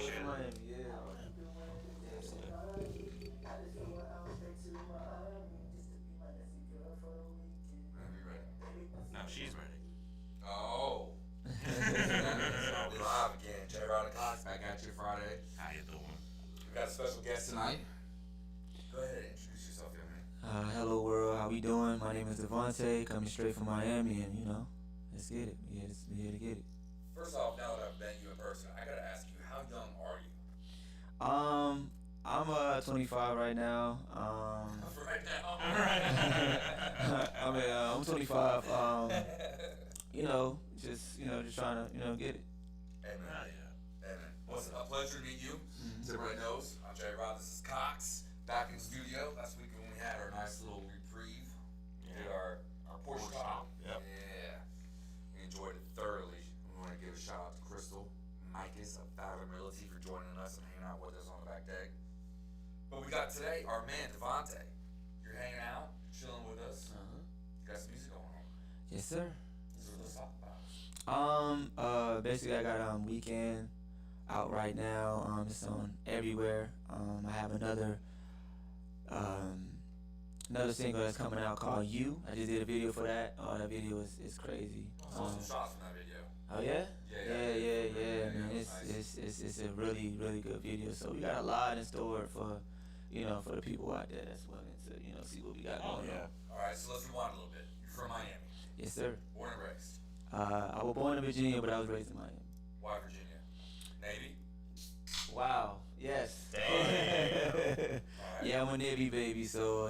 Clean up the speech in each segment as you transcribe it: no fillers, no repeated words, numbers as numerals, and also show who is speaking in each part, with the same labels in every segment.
Speaker 1: appreciate it.
Speaker 2: Miami, yeah.
Speaker 3: Whenever you're ready.
Speaker 1: No, she's ready.
Speaker 3: Oh. So we live again. Jrod and Cox back at you Friday.
Speaker 1: How you doing?
Speaker 3: We got a special guest tonight. Go ahead and introduce yourself, young man.
Speaker 2: Hello world, how we doing? My name is Devontaii, coming straight from Miami, and let's get it. We're here to get it.
Speaker 3: First off, now that I've met you in person, I gotta ask you, how young are you?
Speaker 2: I'm 25 right now.
Speaker 3: Right now.
Speaker 2: I'm 25. Just trying to get it.
Speaker 3: Amen.
Speaker 1: Yeah.
Speaker 3: Amen. Well, it's a pleasure to meet you. As everybody knows, I'm Jrod. This is Cox. Back in the studio last week when we had our nice little reprieve. Did our porch talk.
Speaker 1: Yep.
Speaker 3: Yeah. We enjoyed it thoroughly. We want to give a shout out to Crystal Micus of Fathom Realty for joining us and hanging out with us on the back deck. But we got today our man Devontaii. You're hanging out, chilling with us. You got some music going on.
Speaker 2: Yes, sir.
Speaker 3: So let's talk about it.
Speaker 2: Basically, I got Weekend out right now. It's on everywhere. I have another single that's coming out called You. I just did a video for that. Oh, that video is crazy.
Speaker 3: I saw some shots from that video.
Speaker 2: Oh yeah?
Speaker 3: Yeah,
Speaker 2: Man,
Speaker 3: nice.
Speaker 2: it's a really good video. So we got a lot in store for for the people out there that's willing to see what we got going on.
Speaker 3: Alright, so let's rewind a little bit. You're from Miami.
Speaker 2: Yes, sir.
Speaker 3: Born and raised.
Speaker 2: I was born in Virginia, but I was raised in Miami.
Speaker 3: Why Virginia? Navy?
Speaker 2: Wow. Yes.
Speaker 3: Alright.
Speaker 2: Yeah, I'm a Navy baby. So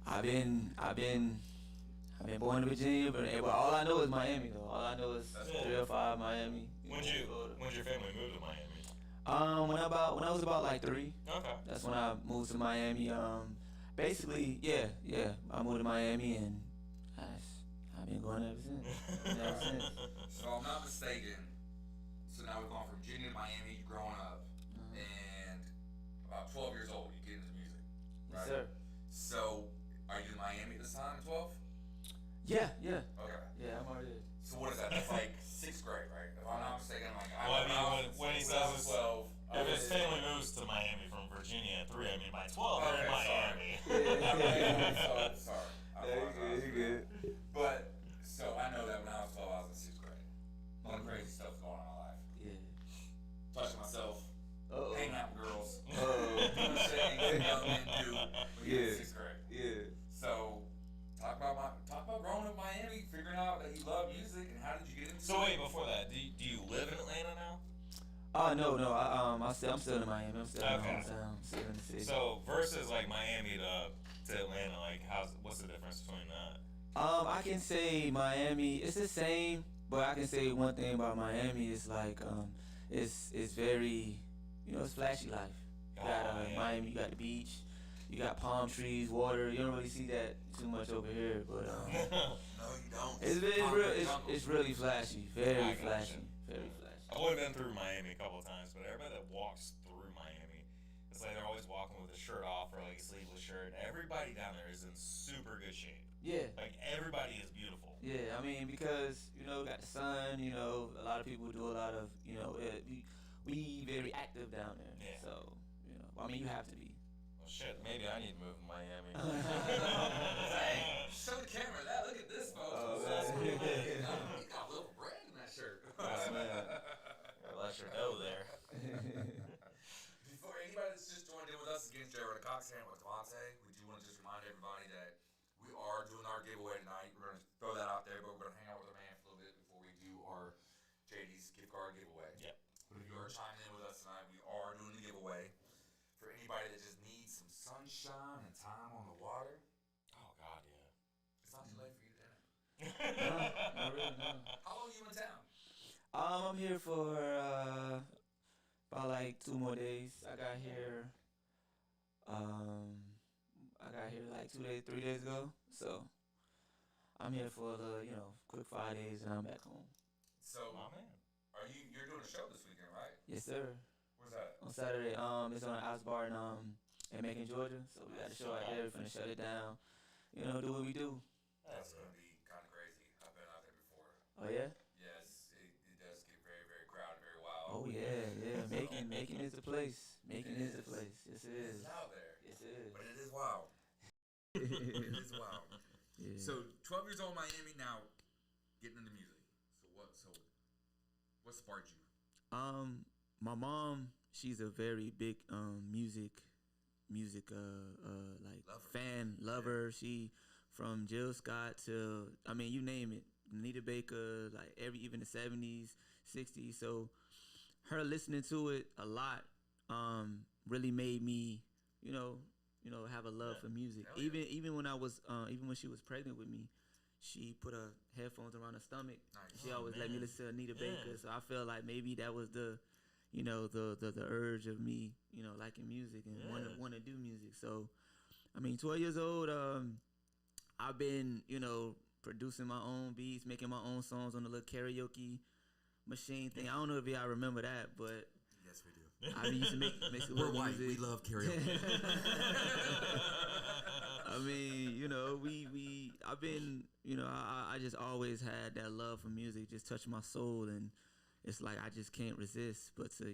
Speaker 2: I've been born in Virginia, but all I know is Miami though. All I know is 305 Miami.
Speaker 1: When'd your family move to Miami?
Speaker 2: When I was about like 3.
Speaker 1: Okay.
Speaker 2: That's when I moved to Miami. Basically, yeah. I moved to Miami and I've been going ever since.
Speaker 3: So I'm not mistaken. So now we've gone from Virginia to Miami, you're growing up, and about 12 years old, you get into music. Right?
Speaker 2: Yes, sir.
Speaker 3: So are you in Miami this time, 12?
Speaker 2: Yeah.
Speaker 3: Okay.
Speaker 2: Yeah, I'm already.
Speaker 3: So what is that? That's like 6th grade, right? If I'm not mistaken,
Speaker 1: When he says
Speaker 3: 12.
Speaker 1: if his family moves to Miami from Virginia at 3, I mean by 12, they're in Miami.
Speaker 3: Sorry.
Speaker 2: You good.
Speaker 3: But, so I know that when I was 12, I was in 6th grade. A lot of crazy stuff going on in my life.
Speaker 2: Yeah.
Speaker 3: Touching myself,
Speaker 2: Uh-oh.
Speaker 3: hanging out with girls.
Speaker 2: Oh.
Speaker 3: Doing things young men do when you're in 6th grade.
Speaker 2: Yeah.
Speaker 3: So, talk about growing up in Miami, figuring out that you love music, and how did you get into it?
Speaker 1: So wait, before that, do you live in Atlanta now?
Speaker 2: Oh no, I'm still in Miami. I'm still in
Speaker 1: Okay.
Speaker 2: hometown. I'm still in the city.
Speaker 1: So versus like Miami to Atlanta, like what's the difference between that?
Speaker 2: I can say Miami. It's the same, but I can say one thing about Miami is like it's very it's flashy life. You got Miami. You got the beach. You got palm trees, water. You don't really see that too much over here, but
Speaker 3: No, you don't.
Speaker 2: it's really flashy. Very flashy. Very flashy.
Speaker 1: I've only been through Miami a couple of times, but everybody that walks through Miami, it's like they're always walking with a shirt off or like a sleeveless shirt. Everybody down there is in super good shape.
Speaker 2: Yeah.
Speaker 1: Like everybody is beautiful.
Speaker 2: Yeah, I mean because we got the sun. A lot of people do a lot of we very active down there.
Speaker 1: Yeah.
Speaker 2: So I mean you have to be.
Speaker 1: Well, shit, maybe I need to move to Miami.
Speaker 3: Hey, show the camera that. Look at this, folks.
Speaker 2: Oh,
Speaker 3: You got a little brand in that shirt.
Speaker 1: Let your dough there.
Speaker 3: Before anybody that's just joined in with us, again, Jrod and Cox here with Devontaii. We do want to just remind everybody that we are doing our giveaway tonight. We're going to throw that out there, but we're going to hang out with our man for a little bit before we do our JD's gift card giveaway.
Speaker 1: Yep.
Speaker 3: But if you are chiming in with us tonight, we are doing the giveaway for anybody that just needs some sunshine and time on the water.
Speaker 1: Oh God, yeah.
Speaker 3: It's not too late for you to dinner.
Speaker 2: Not really, no.
Speaker 3: How long are you in town?
Speaker 2: I'm here for about like 2 more days. I got here like 3 days ago. So I'm here for the quick 5 days and I'm back home.
Speaker 3: So,
Speaker 1: Oh man.
Speaker 3: you're doing a show this weekend, right?
Speaker 2: Yes, sir.
Speaker 3: Where's that?
Speaker 2: On Saturday, it's on House Bar in Macon, Georgia. So we got a show out there. We're finna shut it down. Do what we do.
Speaker 3: That's going to be kind of crazy. I've been out there before.
Speaker 2: Oh yeah.
Speaker 3: Yes, it does get very, very crowded, very wild.
Speaker 2: Oh yeah. the place. Macon is the place. Yes, it is.
Speaker 3: It's out there.
Speaker 2: Yes, it is.
Speaker 3: But it is wild. It is wild.
Speaker 2: Yeah.
Speaker 3: So 12 years old, Miami. Now getting into music. What sparked you?
Speaker 2: My mom, she's a very big music like lover. She from Jill Scott to you name it, Anita Baker, like even the 70s, 60s. So her listening to it a lot really made me, have a love for music. Even when she was pregnant with me, she put her headphones around her stomach. Nice. She always let me listen to Anita Baker. So I feel like maybe that was the urge of me, liking music and want to do music. So, 12 years old, I've been, producing my own beats, making my own songs on the little karaoke machine thing. I don't know if y'all remember that, but
Speaker 3: yes, we do.
Speaker 2: I used to make some
Speaker 3: We're white.
Speaker 2: music.
Speaker 3: We love karaoke.
Speaker 2: I've been, I just always had that love for music, just touched my soul, and it's like I just can't resist but to,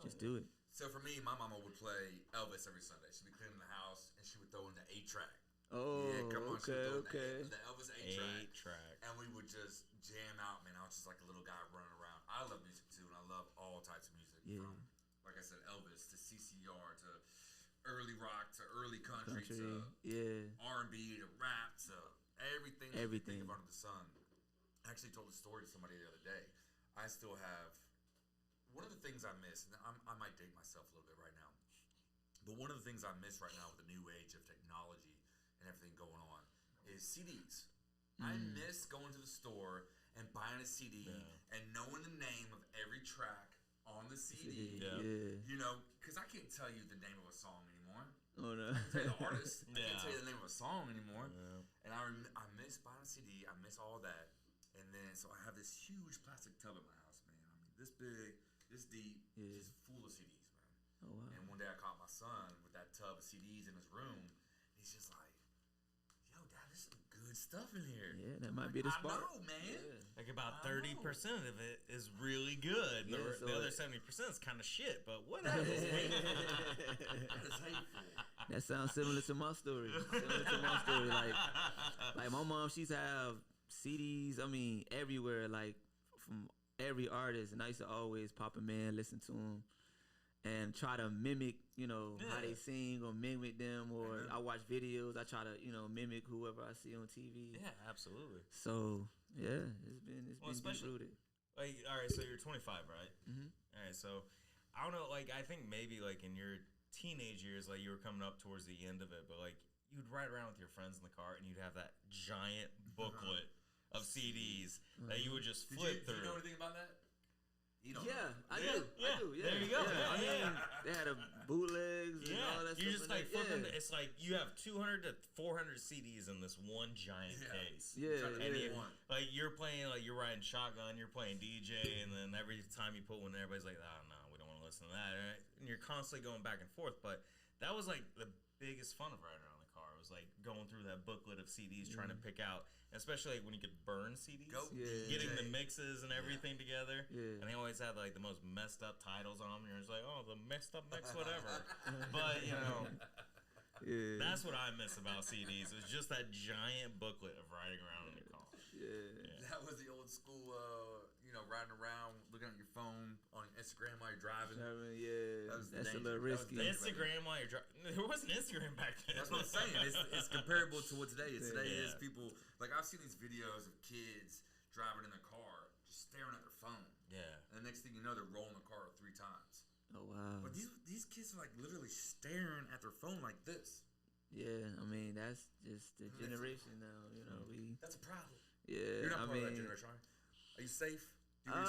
Speaker 2: just do it.
Speaker 3: So for me, my mama would play Elvis every Sunday. She'd be cleaning the house, and she would throw in the 8-track.
Speaker 2: Oh,
Speaker 3: yeah, come on,
Speaker 2: okay.
Speaker 3: The Elvis 8-track. And we would just jam out, man. I was just like a little guy running around. I love music, too, and I love all types of music.
Speaker 2: Yeah.
Speaker 3: From, like I said, Elvis to CCR to early rock to early country. To R&B to rap to everything that you think of under the sun. I actually told a story to somebody the other day. I still have one of the things I miss, and I might date myself a little bit right now, but one of the things I miss right now with the new age of technology and everything going on is CDs. I miss going to the store and buying a CD and knowing the name of every track on the CD. Because I can't tell you the name of a song anymore.
Speaker 2: Oh, no.
Speaker 3: I can tell you the artist. I can't tell you the name of a song anymore. And I miss buying a CD. I miss all that. And then, so I have this huge plastic tub in my house, man. This big, this deep, just full of CDs, man.
Speaker 2: Oh, wow.
Speaker 3: And one day I caught my son with that tub of CDs in his room. He's just like, yo, Dad, there's some good stuff in here.
Speaker 2: Yeah, that might be the spot.
Speaker 3: I know, man.
Speaker 2: Yeah.
Speaker 1: Like about 30% of it is really good.
Speaker 2: Yeah,
Speaker 1: the other 70% is kind of shit, but whatever.
Speaker 3: That is hateful.
Speaker 2: That sounds similar to my story. Like my mom, she's have CDs, everywhere, like from every artist, and I used to always pop them in, listen to them, and try to mimic, how they sing or mimic them, or I watch videos, I try to, mimic whoever I see on TV.
Speaker 1: Yeah, absolutely.
Speaker 2: So yeah, it's been deep rooted.
Speaker 1: Like, all right, so you're 25, right?
Speaker 2: Mm-hmm.
Speaker 1: All right, so I don't know, like I think maybe like in your teenage years, like you were coming up towards the end of it, but like you'd ride around with your friends in the car, and you'd have that giant booklet of CDs that you would just flip through.
Speaker 3: Do you know anything about that? You don't
Speaker 2: Yeah,
Speaker 3: know.
Speaker 2: I do. Yeah.
Speaker 1: There you go.
Speaker 2: Yeah. They had bootlegs and all that stuff.
Speaker 1: You just like
Speaker 2: flip
Speaker 1: flipping. It's like you have 200 to 400 CDs in this one giant case.
Speaker 2: Yeah,
Speaker 1: like you're playing, like you're riding shotgun, you're playing DJ, and then every time you put one in, everybody's like, oh no, we don't want to listen to that. Right? And you're constantly going back and forth. But that was like the biggest fun of riding around the car. It was like going through that booklet of CDs, trying to pick out. Especially like when you could burn CDs, getting the mixes and everything together, and they always had like the most messed up titles on them. You're just like, oh, the messed up mix, whatever. But that's what I miss about CDs. It's just that giant booklet of riding around in the car.
Speaker 2: Yeah.
Speaker 3: That was the old school, riding around, looking at your phone on Instagram while you're driving.
Speaker 2: Yeah, that's a little risky.
Speaker 1: Instagram while you're driving. There wasn't Instagram back then.
Speaker 3: That's what I'm saying. It's comparable to what today is. Today is people, like I've seen these videos of kids driving in their car, just staring at their phone.
Speaker 1: Yeah.
Speaker 3: And the next thing you know, they're rolling the car 3 times.
Speaker 2: Oh, wow.
Speaker 3: But these kids are like literally staring at their phone like this.
Speaker 2: Yeah, that's just the generation now,
Speaker 3: That's a problem.
Speaker 2: Yeah,
Speaker 3: You're not part of that generation, are you safe? Do you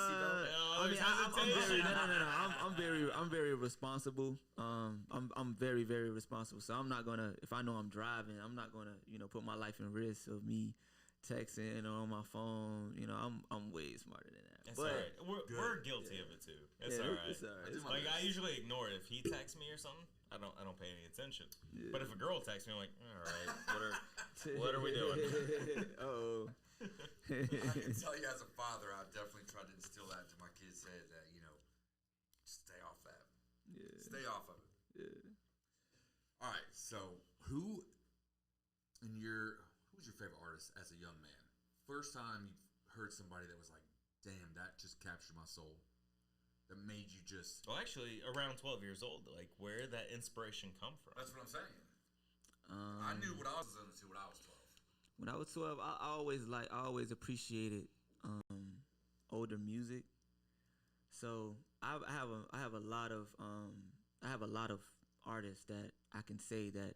Speaker 2: I'm very responsible. I'm very, very responsible. So I'm not gonna, if I know I'm driving, I'm not gonna, put my life in risk of me texting or on my phone. I'm way smarter than that.
Speaker 1: It's all right. We're guilty of it too. It's all right.
Speaker 2: It's all right.
Speaker 1: Like I usually ignore it. If he texts me or something, I don't pay any attention. Yeah. But if a girl texts me, I'm like, all right, what are we doing?
Speaker 2: Oh.
Speaker 3: I can tell you as a father, I definitely tried to instill that to my kids. Say that, just stay off that.
Speaker 2: Yeah.
Speaker 3: Stay off of it.
Speaker 2: Yeah.
Speaker 3: All right. So who's your favorite artist as a young man? First time you heard somebody that was like, damn, that just captured my soul. That made you just.
Speaker 1: Well, actually, around 12 years old, like, where did that inspiration come from?
Speaker 3: That's what I'm saying. I knew what I was into when I was 12.
Speaker 2: When I was 12, I always appreciated older music. So I have a lot of artists that I can say that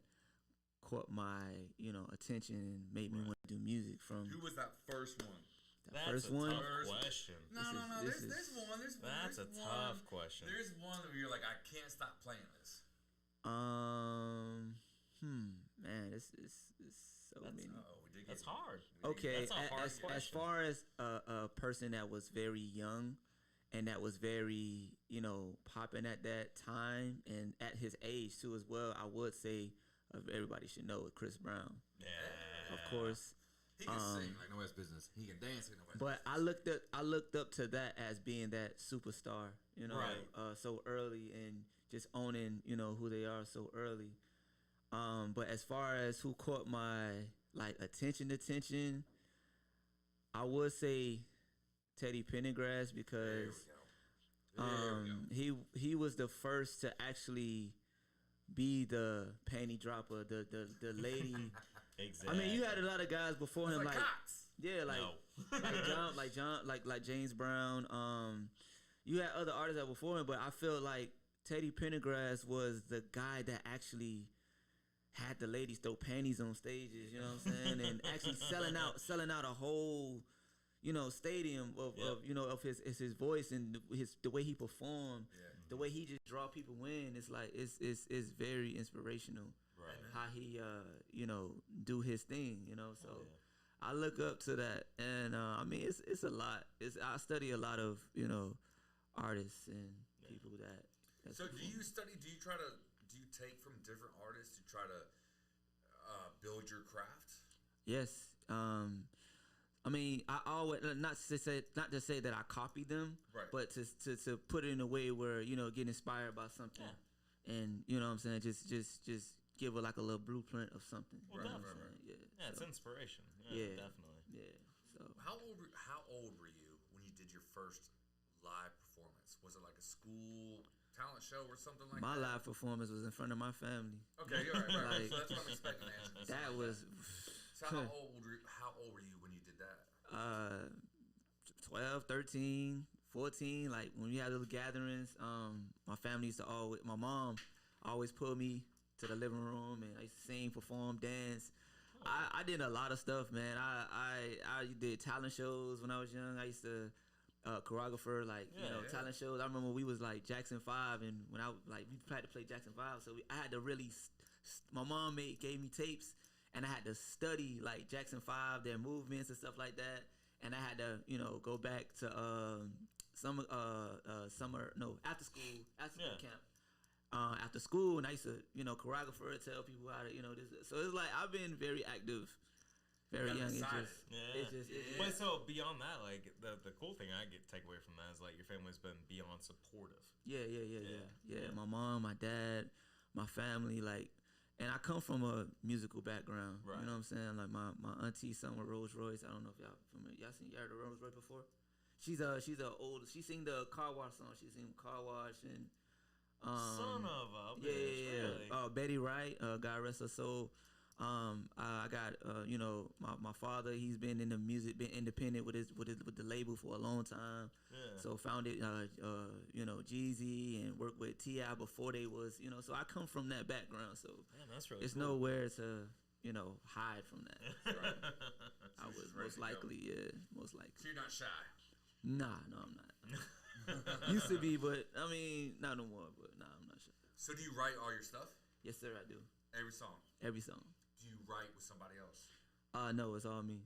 Speaker 2: caught my attention and made me want to do music. From
Speaker 3: Who was that first one?
Speaker 1: That's
Speaker 2: first
Speaker 1: a
Speaker 2: one.
Speaker 1: tough question.
Speaker 3: No. There's one.
Speaker 1: That's a tough question.
Speaker 3: There's one where you're like, I can't stop playing this.
Speaker 2: Man, it's so many.
Speaker 1: That's hard.
Speaker 2: Okay,
Speaker 1: That's a hard
Speaker 2: as
Speaker 1: question.
Speaker 2: far as a person that was very young and that was very, popping at that time and at his age too as well, I would say everybody should know Chris Brown.
Speaker 1: Yeah.
Speaker 2: Of course.
Speaker 3: He can sing like nobody's business. He can dance like nobody's
Speaker 2: But
Speaker 3: business.
Speaker 2: I looked up to that as being that superstar,
Speaker 1: Right.
Speaker 2: So early and just owning, who they are so early. But as far as who caught my attention, I would say Teddy Pendergrass because he was the first to actually be the panty dropper, the lady.
Speaker 1: Exactly.
Speaker 2: I mean, you had a lot of guys before him,
Speaker 3: like Cox.
Speaker 2: Yeah, like James Brown. You had other artists that were before him, but I feel like Teddy Pendergrass was the guy that actually had the ladies throw panties on stages. You know what I'm saying? And actually selling out a whole, stadium of his voice and the way he performed, the way he just draw people in. It's like it's very inspirational.
Speaker 1: Right.
Speaker 2: How he do his thing. So. I look up to that, and I mean it's a lot. I study a lot of artists and people that.
Speaker 3: So do you study? Do you take from different artists to try to build your craft?
Speaker 2: Yes. I mean, I always not to say that I copy them,
Speaker 3: Right.
Speaker 2: but to put it in a way where get inspired by something, and you know what I'm saying, just give it like a little blueprint of something.
Speaker 1: Well,
Speaker 2: You know what
Speaker 1: definitely.
Speaker 2: I'm saying?
Speaker 1: Yeah, it's inspiration. Yeah, definitely.
Speaker 2: Yeah. So
Speaker 3: How old were you when you did your first live performance? Was it like a school talent show or something like
Speaker 2: my
Speaker 3: that?
Speaker 2: live performance was in front of my family.
Speaker 3: Okay, you're right.
Speaker 2: Like,
Speaker 3: So that's what I'm expecting to answer.
Speaker 2: That was.
Speaker 3: So how old were you when you did that?
Speaker 2: 12, 13, 14, like when we had little gatherings, my family used to my mom always pulled me to the living room and I used to sing, perform, dance. I did a lot of stuff, man. I did talent shows when I was young. I used to choreographer talent shows. I remember we was like Jackson 5 and when we had to play Jackson 5, so I had to really my mom gave me tapes and I had to study like Jackson 5, their movements and stuff like that. And I had to, go back to after school camp. After school, and I used to, choreographer, tell people how to, this. So it's like I've been very active, very young.
Speaker 1: But so beyond that, like the cool thing I take away from that is like your family's been beyond supportive.
Speaker 2: Yeah. My mom, my dad, my family, like, and I come from a musical background.
Speaker 1: Right.
Speaker 2: You know what I'm saying? Like my auntie sung with Rolls Royce. I don't know if y'all familiar. Y'all heard of Rolls Royce before? She sing the Car Wash song. She sing Car Wash and.
Speaker 1: Son of a bitch,
Speaker 2: really? Betty Wright, God rest her soul. I got my father. He's been in the music, been independent with the label for a long time.
Speaker 1: Yeah.
Speaker 2: So founded Jeezy and worked with T.I. before they was So I come from that background. So
Speaker 1: Man, that's really
Speaker 2: it's
Speaker 1: cool.
Speaker 2: nowhere to hide from that.
Speaker 3: Right.
Speaker 2: I would
Speaker 3: ready
Speaker 2: most
Speaker 3: to go.
Speaker 2: likely, most likely.
Speaker 3: So you're not shy.
Speaker 2: Nah, no, I'm not. Used to be, but I mean, not no more. But nah, I'm not sure.
Speaker 3: So do you write all your stuff?
Speaker 2: Yes, sir, I do.
Speaker 3: Every song?
Speaker 2: Every song.
Speaker 3: Do you write with somebody else?
Speaker 2: No, it's all me.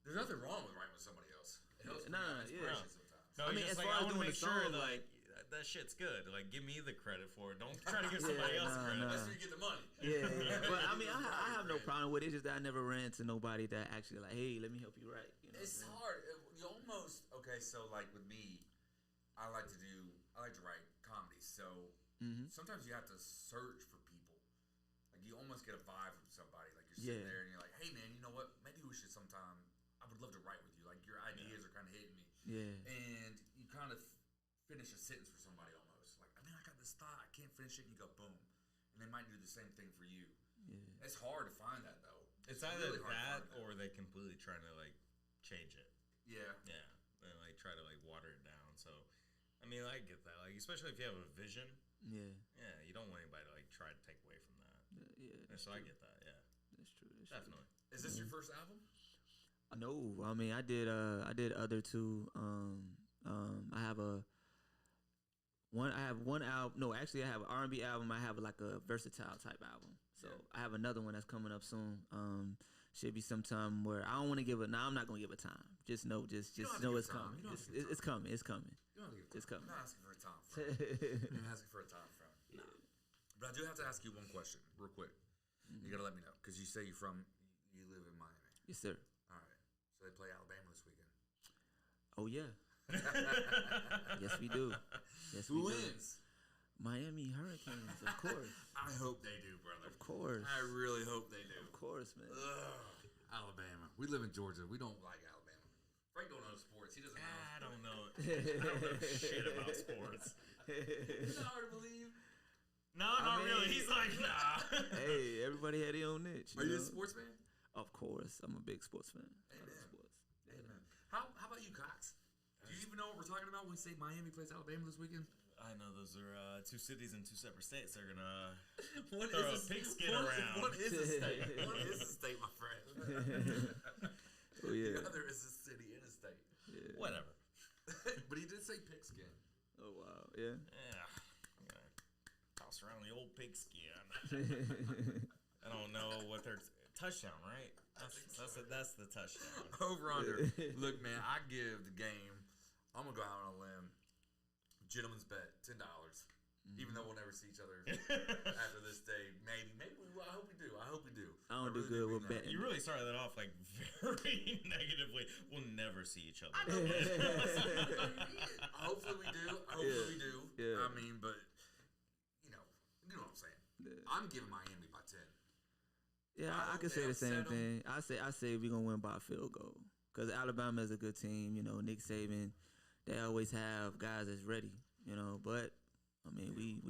Speaker 3: There's nothing wrong with writing with somebody else. It helps
Speaker 2: No,
Speaker 3: me
Speaker 2: yeah.
Speaker 3: inspiration sometimes.
Speaker 1: No,
Speaker 2: I mean,
Speaker 1: just
Speaker 2: as
Speaker 1: like,
Speaker 2: far
Speaker 1: I
Speaker 2: as
Speaker 1: want to
Speaker 2: doing
Speaker 1: make
Speaker 2: the
Speaker 1: sure
Speaker 2: song,
Speaker 1: that that shit's good. Like, give me the credit for it. Don't try to give somebody else the credit.
Speaker 2: nah.
Speaker 3: That's where you get the money.
Speaker 2: Yeah. But I mean, I have no problem with it. It's just that I never ran to nobody that actually like, hey, let me help you write.
Speaker 3: It's hard. You almost so like with me, I like to write comedy, so sometimes you have to search for people. Like you almost get a vibe from somebody. Like you're sitting there and you're like, hey man, you know what? Maybe we should sometime. I would love to write with you. Like your ideas are kind of hitting me.
Speaker 2: Yeah.
Speaker 3: And you kind of finish a sentence for somebody almost. Like, I mean, I got this thought. I can't finish it. And you go boom, and they might do the same thing for you. Yeah. It's hard to find that though.
Speaker 1: It's either really that or they completely trying to like change it.
Speaker 3: Yeah.
Speaker 1: Yeah. And like try to like water it down. So, I mean, I get that. Like, especially if you have a vision. Yeah. Yeah. You don't want anybody to like try to take away from that. Yeah. So true. I get that. Yeah.
Speaker 2: That's true.
Speaker 1: Definitely.
Speaker 3: True. Is this your first album?
Speaker 2: No. I mean, I did other two. I have one album. No, actually, I have an R&B album. I have like a versatile type album. So I have another one that's coming up soon. Should be sometime where I don't want to give it. Now I'm not gonna give it time. Just know it's coming. It's coming. It's coming.
Speaker 3: You don't have to give it time.
Speaker 2: It's coming.
Speaker 3: I'm not asking for a time frame. I'm asking for a time frame. No. But I do have to ask you one question, real quick. You gotta let me know because you say you live in Miami.
Speaker 2: Yes, sir.
Speaker 3: All right. So they play Alabama this weekend.
Speaker 2: Oh yeah. Yes, we do. Yes, we do.
Speaker 3: Who wins?
Speaker 2: Miami Hurricanes, of course.
Speaker 3: I hope they do, brother.
Speaker 2: Of course.
Speaker 3: I really hope they do.
Speaker 2: Of course, man.
Speaker 3: Alabama. We live in Georgia. We don't like Alabama. Frank don't know sports. He doesn't know.
Speaker 1: I don't know. I don't know shit about sports.
Speaker 3: It's not hard to believe.
Speaker 1: No, not really. He's like, nah.
Speaker 2: Hey, everybody had their own niche.
Speaker 3: Are you a sports fan?
Speaker 2: Of course. I'm a big sports fan.
Speaker 3: Amen. Amen. How about you, Cox? Do you even know what we're talking about when we say Miami plays Alabama this weekend?
Speaker 1: I know those are two cities in two separate states. They're gonna
Speaker 3: throw
Speaker 1: a pigskin around.
Speaker 3: One is a state. One is a state, my friend.
Speaker 2: Oh yeah.
Speaker 3: The other is a city in a state.
Speaker 2: Yeah.
Speaker 1: Whatever.
Speaker 3: But he did say pigskin.
Speaker 2: Oh wow. Yeah.
Speaker 1: Yeah. I'm gonna toss around the old pigskin. I don't know what their touchdown, right? That's the touchdown.
Speaker 3: Over under. Look, man, I give the game. I'm gonna go out on a limb. Gentleman's bet, $10. Even though we'll never see each other after this day, maybe we will. I hope we do.
Speaker 2: I don't do good with betting.
Speaker 1: You really started that off like very negatively. We'll never see each other.
Speaker 3: I know. Hopefully we do.
Speaker 2: Yeah.
Speaker 3: I mean, but you know what I'm saying. Yeah. I'm giving Miami by 10.
Speaker 2: Yeah, I can say the same thing. I say we're gonna win by a field goal because Alabama is a good team. You know, Nick Saban. They always have guys that's ready, you know. But I mean, we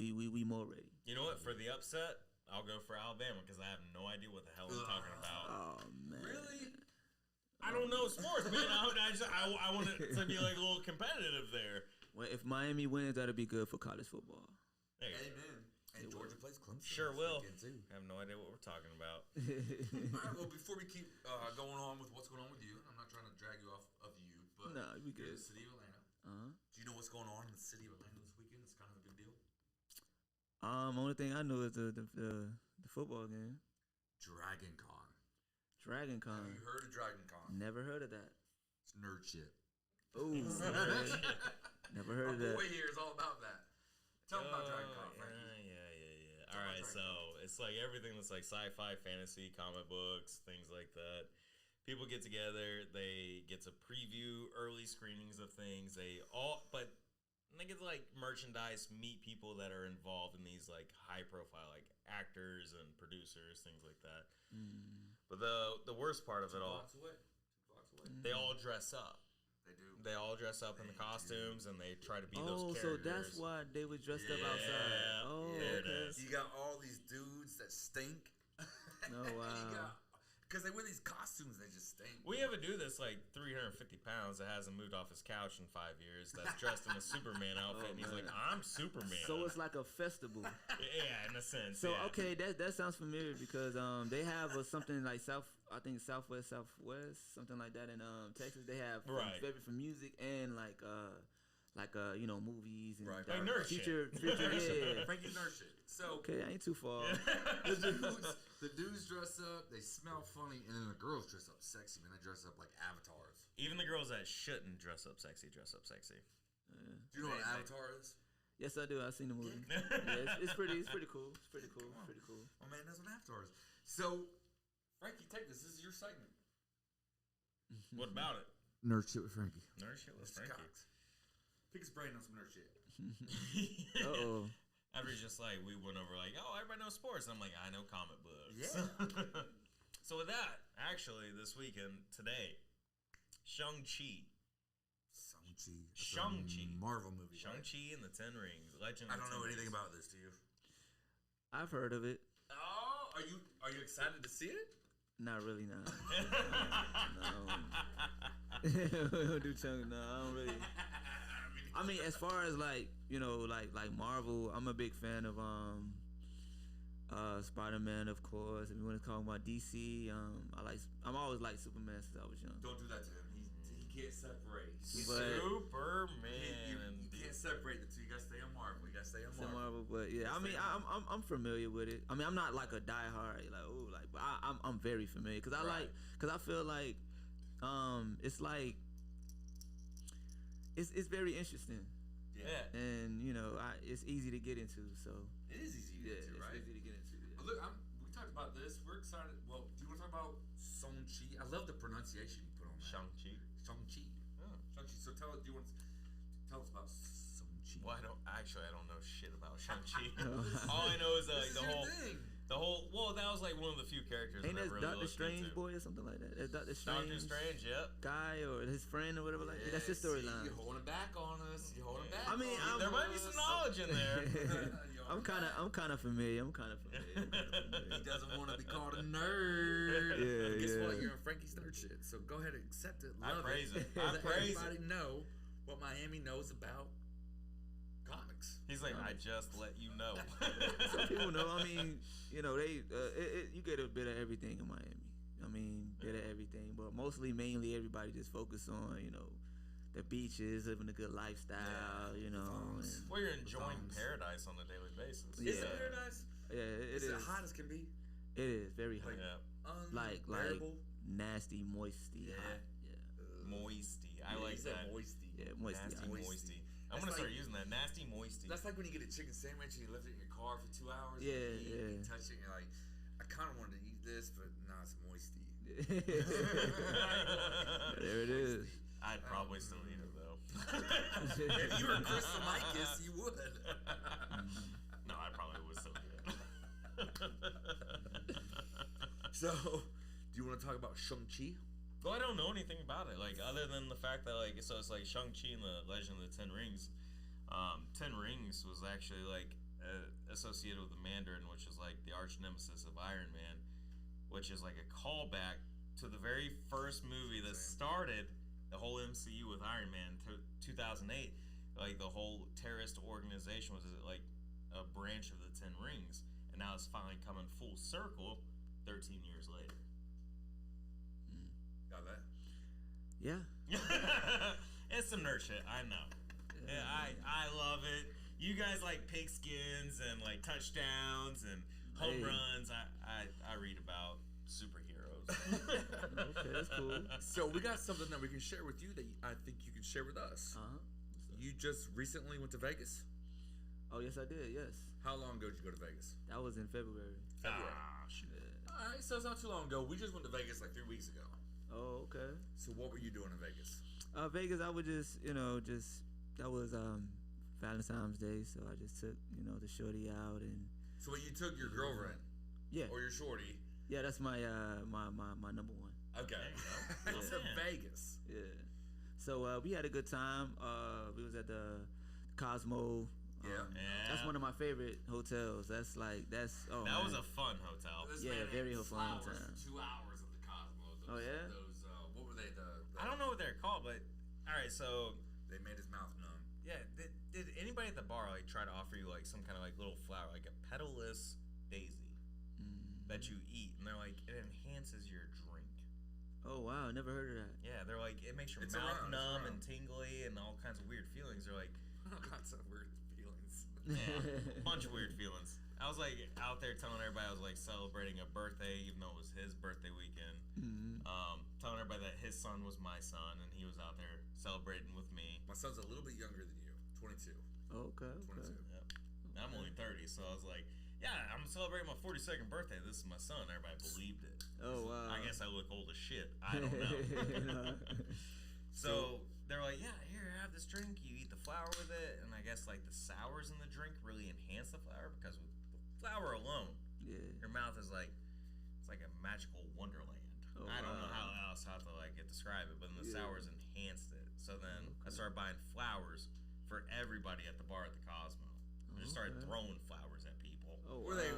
Speaker 2: more ready.
Speaker 1: You know what? For the upset, I'll go for Alabama because I have no idea what the hell I'm talking about.
Speaker 2: Oh man,
Speaker 3: really?
Speaker 1: I don't know sports, man. I want it to be like a little competitive there.
Speaker 2: Well, if Miami wins, that'll be good for college football.
Speaker 3: Amen. And Georgia plays Clemson.
Speaker 1: Sure will. I have no idea what we're talking about.
Speaker 3: All right. Well, before we keep going on with what's going on with you, I'm not trying to drag you off of you, but
Speaker 2: no, we good.
Speaker 3: The city of Atlanta. Do you know what's going on in the city of Atlanta this weekend? It's kind of a big deal.
Speaker 2: Only thing I know is the football game.
Speaker 3: Dragon Con.
Speaker 2: Dragon Con.
Speaker 3: Have you heard of Dragon Con?
Speaker 2: Never heard of that.
Speaker 3: It's nerd shit.
Speaker 2: Ooh. Never heard of that.
Speaker 3: My boy here is all about that. Tell him about Dragon Con, Frankie.
Speaker 1: Yeah. All right, so it's like everything that's like sci-fi, fantasy, comic books, things like that. People get together, they get to preview early screenings of things. They get to like merchandise, meet people that are involved in these like high profile like actors and producers, things like that. But the worst part of it all,
Speaker 3: 2 blocks away.
Speaker 1: They all dress up.
Speaker 3: They do.
Speaker 1: They all dress up in the costumes and they try to be those characters.
Speaker 2: So that's why they were dressed up outside. Oh,
Speaker 1: there it is.
Speaker 3: You got all these dudes that stink.
Speaker 2: Oh wow.
Speaker 3: Because they wear these costumes, they just stink.
Speaker 1: We have a dude that's like 350 pounds that hasn't moved off his couch in 5 years. That's dressed in a Superman outfit, and he's like, "I'm Superman."
Speaker 2: So it's like a festival.
Speaker 1: Yeah, in a sense.
Speaker 2: So
Speaker 1: yeah.
Speaker 2: Okay, that sounds familiar because they have something like Southwest, something like that in Texas. They have favorite for music and like movies and
Speaker 3: right.
Speaker 1: Like nerd
Speaker 2: future,
Speaker 1: shit.
Speaker 2: Yeah.
Speaker 3: Frankie nerd shit. So
Speaker 2: okay, I ain't too far.
Speaker 3: The dudes dress up, they smell funny, and then the girls dress up sexy, man. They dress up like avatars.
Speaker 1: Even the girls that shouldn't dress up sexy.
Speaker 3: Do you know what an avatar is?
Speaker 2: Yes, I do. I've seen the movie. Yeah, it's pretty cool. It's pretty cool.
Speaker 3: Oh man, that's what an avatar is. So, Frankie, take this. This is your segment.
Speaker 1: What about it?
Speaker 3: Nerd shit with Frankie.
Speaker 1: Nerd shit with
Speaker 3: Mr.
Speaker 1: Frankie.
Speaker 3: Cox. Pick his brain on some nerd shit.
Speaker 2: Uh-oh.
Speaker 1: After just like we went over like, oh, everybody knows sports. I'm like, I know comic books.
Speaker 3: Yeah.
Speaker 1: So with that, actually, this weekend today, Shang-Chi. Shang-Chi.
Speaker 3: Marvel movie.
Speaker 1: Shang-Chi and the Ten Rings. Legend.
Speaker 3: I
Speaker 1: of the
Speaker 3: don't know
Speaker 1: Ten
Speaker 3: anything
Speaker 1: Rings.
Speaker 3: about this. Do you?
Speaker 2: I've heard of it.
Speaker 3: Oh, are you excited to see it?
Speaker 2: Not really, nah. No. Do chunk, no, I don't really. I mean, as far as like, you know, like Marvel, I'm a big fan of Spider-Man, of course. If you want to talk about DC, I'm always like Superman since I was young.
Speaker 3: Don't do that to him. He can't separate.
Speaker 1: Superman.
Speaker 3: You can't separate the two. You gotta stay on Marvel. You gotta stay on Marvel.
Speaker 2: But yeah, I mean, I'm familiar with it. I mean, I'm not like a diehard but I'm very familiar because I feel like it's like it's very interesting.
Speaker 3: Yeah.
Speaker 2: And you know, it's easy to get into. So
Speaker 3: It is easy to get into, right?
Speaker 2: It's easy to get into. Yeah.
Speaker 3: Look, we talked about this. We're excited. Well, do you want to talk about Shang-Chi? I love the pronunciation you put on that.
Speaker 1: Shang-Chi.
Speaker 3: Shang-Chi.
Speaker 1: Oh.
Speaker 3: Shang-Chi. So do you want to tell us about Shang-Chi?
Speaker 1: Well, I don't know shit about Shang-Chi. All I know is
Speaker 3: This is your thing.
Speaker 1: Well, that was like one of the few characters
Speaker 2: Ain't
Speaker 1: that I
Speaker 2: that
Speaker 1: really
Speaker 2: Doctor
Speaker 1: looked
Speaker 2: Strange
Speaker 1: into.
Speaker 2: boy or something like that? That's Doctor Strange.
Speaker 1: Doctor Strange, yep.
Speaker 2: Guy or his friend or whatever like that. That's his storyline.
Speaker 3: You're holding back on us. You're holding back.
Speaker 2: I mean,
Speaker 3: on
Speaker 1: There might be some knowledge in there.
Speaker 2: I'm kind of familiar.
Speaker 3: He doesn't want to be called a nerd.
Speaker 2: Yeah,
Speaker 3: Guess
Speaker 2: yeah.
Speaker 3: what? You're in Frankie's nerd shit. So go ahead and accept it.
Speaker 1: I
Speaker 3: Love
Speaker 1: praise it.
Speaker 3: Let
Speaker 1: I praise
Speaker 3: everybody know what Miami knows about comics.
Speaker 1: He's like, I just let you know.
Speaker 2: Some people know. I mean, you know, you get a bit of everything in Miami. I mean, bit of everything, but mainly everybody just focus on, you know, the beaches, living a good lifestyle, you know. And,
Speaker 1: Well, you're enjoying paradise on a daily basis.
Speaker 3: Is it paradise?
Speaker 2: yeah, it
Speaker 3: Is
Speaker 2: is.
Speaker 3: it hot as can be?
Speaker 2: It is very hot.
Speaker 1: Yeah.
Speaker 2: Like
Speaker 3: Unbearable?
Speaker 2: nasty, moisty,
Speaker 3: Yeah.
Speaker 2: hot. Yeah.
Speaker 1: Moisty. I like that.
Speaker 3: Moisty.
Speaker 2: Yeah, moisty.
Speaker 1: Nasty
Speaker 2: hot.
Speaker 1: moisty. I'm
Speaker 3: That's
Speaker 1: gonna start
Speaker 3: like-
Speaker 1: using that. Nasty moisty.
Speaker 3: That's like when you get a chicken sandwich and you left it in your car for 2 hours.
Speaker 2: Yeah,
Speaker 3: and you
Speaker 2: yeah.
Speaker 3: touch it and you're like, I kind of wanted to eat this, but nah, it's moisty.
Speaker 2: There it is.
Speaker 1: I'd probably still eat it though.
Speaker 3: If you were Chris Lamikis, you would.
Speaker 1: No, I probably would still eat it.
Speaker 3: So, do you want to talk about Shang-Chi?
Speaker 1: Well, I don't know anything about it. Like, other than the fact that, like, so it's like Shang-Chi and the Legend of the Ten Rings. Ten Rings was actually, like, associated with the Mandarin, which is, like, the arch nemesis of Iron Man, which is, like, a callback to the very first movie that started the whole MCU with Iron Man, 2008. Like, the whole terrorist organization was, like, a branch of the Ten Rings. And now it's finally coming full circle 13 years later.
Speaker 3: Got that?
Speaker 2: Yeah.
Speaker 1: It's some nerd shit, I know. Yeah, I love it. You guys like pigskins and like touchdowns and home runs. I read about superheroes.
Speaker 2: Okay, that's cool.
Speaker 3: So, we got something that we can share with you that I think you can share with us.
Speaker 2: Uh-huh.
Speaker 3: You just recently went to Vegas?
Speaker 2: Oh, yes, I did. Yes.
Speaker 3: How long ago did you go to Vegas?
Speaker 2: That was in February.
Speaker 1: Shit.
Speaker 3: Alright, so it's not too long ago. We just went to Vegas like 3 weeks ago.
Speaker 2: Oh, okay.
Speaker 3: So what were you doing in Vegas?
Speaker 2: Vegas, I would just, you know, that was Valentine's Day, so I just took, you know, the shorty out and.
Speaker 3: So when you took your girlfriend
Speaker 2: Yeah.
Speaker 3: or your shorty.
Speaker 2: Yeah, that's my my number one.
Speaker 3: Okay.
Speaker 1: There you go.
Speaker 3: To Vegas.
Speaker 2: Yeah. So we had a good time. We was at the Cosmo.
Speaker 3: Yeah.
Speaker 2: That's one of my favorite hotels. That
Speaker 1: was a fun hotel.
Speaker 3: This
Speaker 2: Yeah,
Speaker 3: man
Speaker 2: very
Speaker 3: ate
Speaker 2: fun
Speaker 3: flowers
Speaker 2: time.
Speaker 3: for 2 hours at the Cosmo.
Speaker 2: Oh, yeah?
Speaker 3: Those what were they?
Speaker 1: I don't know what they're called, but all right. So
Speaker 3: They made his mouth numb.
Speaker 1: yeah, did anybody at the bar like try to offer you like some kind of like little flower, like a petalless daisy that you eat, and they're like it enhances your drink.
Speaker 2: Oh wow, never heard of that.
Speaker 1: Yeah, they're like it makes your
Speaker 3: It's
Speaker 1: mouth
Speaker 3: around, it's
Speaker 1: numb
Speaker 3: around.
Speaker 1: and tingly and all kinds of weird feelings. They're like
Speaker 3: Lots of weird feelings.
Speaker 1: yeah, a bunch of weird feelings. I was like out there telling everybody I was like celebrating a birthday, even though it was his birthday weekend. Telling everybody that his son was my son, and he was out there celebrating with me.
Speaker 3: My son's a little bit younger than you, 22.
Speaker 2: Okay.
Speaker 3: 22.
Speaker 1: Yep. I'm only 30, so I was like, yeah, I'm celebrating my 42nd birthday. This is my son. Everybody believed it.
Speaker 2: Oh wow.
Speaker 1: I guess I look old as shit. I don't know. So they're like, yeah, here, have this drink. You eat the flour with it, and I guess like the sours in the drink really enhance the flour because with the flour alone, your mouth is like it's like a magical wonderland.
Speaker 4: Oh,
Speaker 1: I don't know how else how to like describe it, but then the sours enhanced it. So then I started buying flowers for everybody at the bar at the Cosmo. I just started throwing flowers at people.
Speaker 4: Oh,
Speaker 3: Were they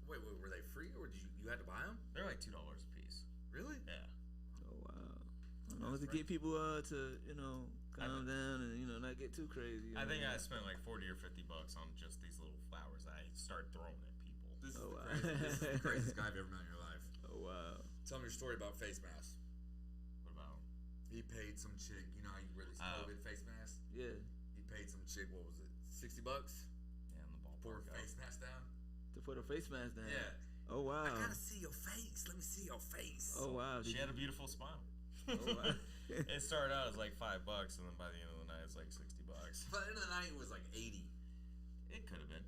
Speaker 3: were they free or did you had to buy them?
Speaker 1: They're like $2 a piece.
Speaker 3: Really?
Speaker 1: Yeah.
Speaker 4: Oh wow. As long as to get people to calm down and not get too crazy.
Speaker 1: I think I spent like $40 or $50 on just these little flowers I started throwing at people.
Speaker 3: This is the craziest guy I've ever met in your life.
Speaker 4: Oh wow.
Speaker 3: Tell me your story about face masks.
Speaker 1: What about?
Speaker 3: He paid some chick. You know how you wear these COVID face masks?
Speaker 4: Yeah.
Speaker 3: He paid some chick. What was it? $60?
Speaker 1: Yeah, in the
Speaker 3: Pour
Speaker 1: ballpark.
Speaker 3: a face mask down.
Speaker 4: To put her face mask down.
Speaker 3: Yeah.
Speaker 4: Oh wow.
Speaker 3: I gotta see your face. Let me see your face.
Speaker 4: Oh wow.
Speaker 1: She had a beautiful smile.
Speaker 4: Oh wow.
Speaker 1: It started out as like $5, and then by the end of the night, it's like $60.
Speaker 3: By the end of the night, it was like 80.
Speaker 1: It could have been.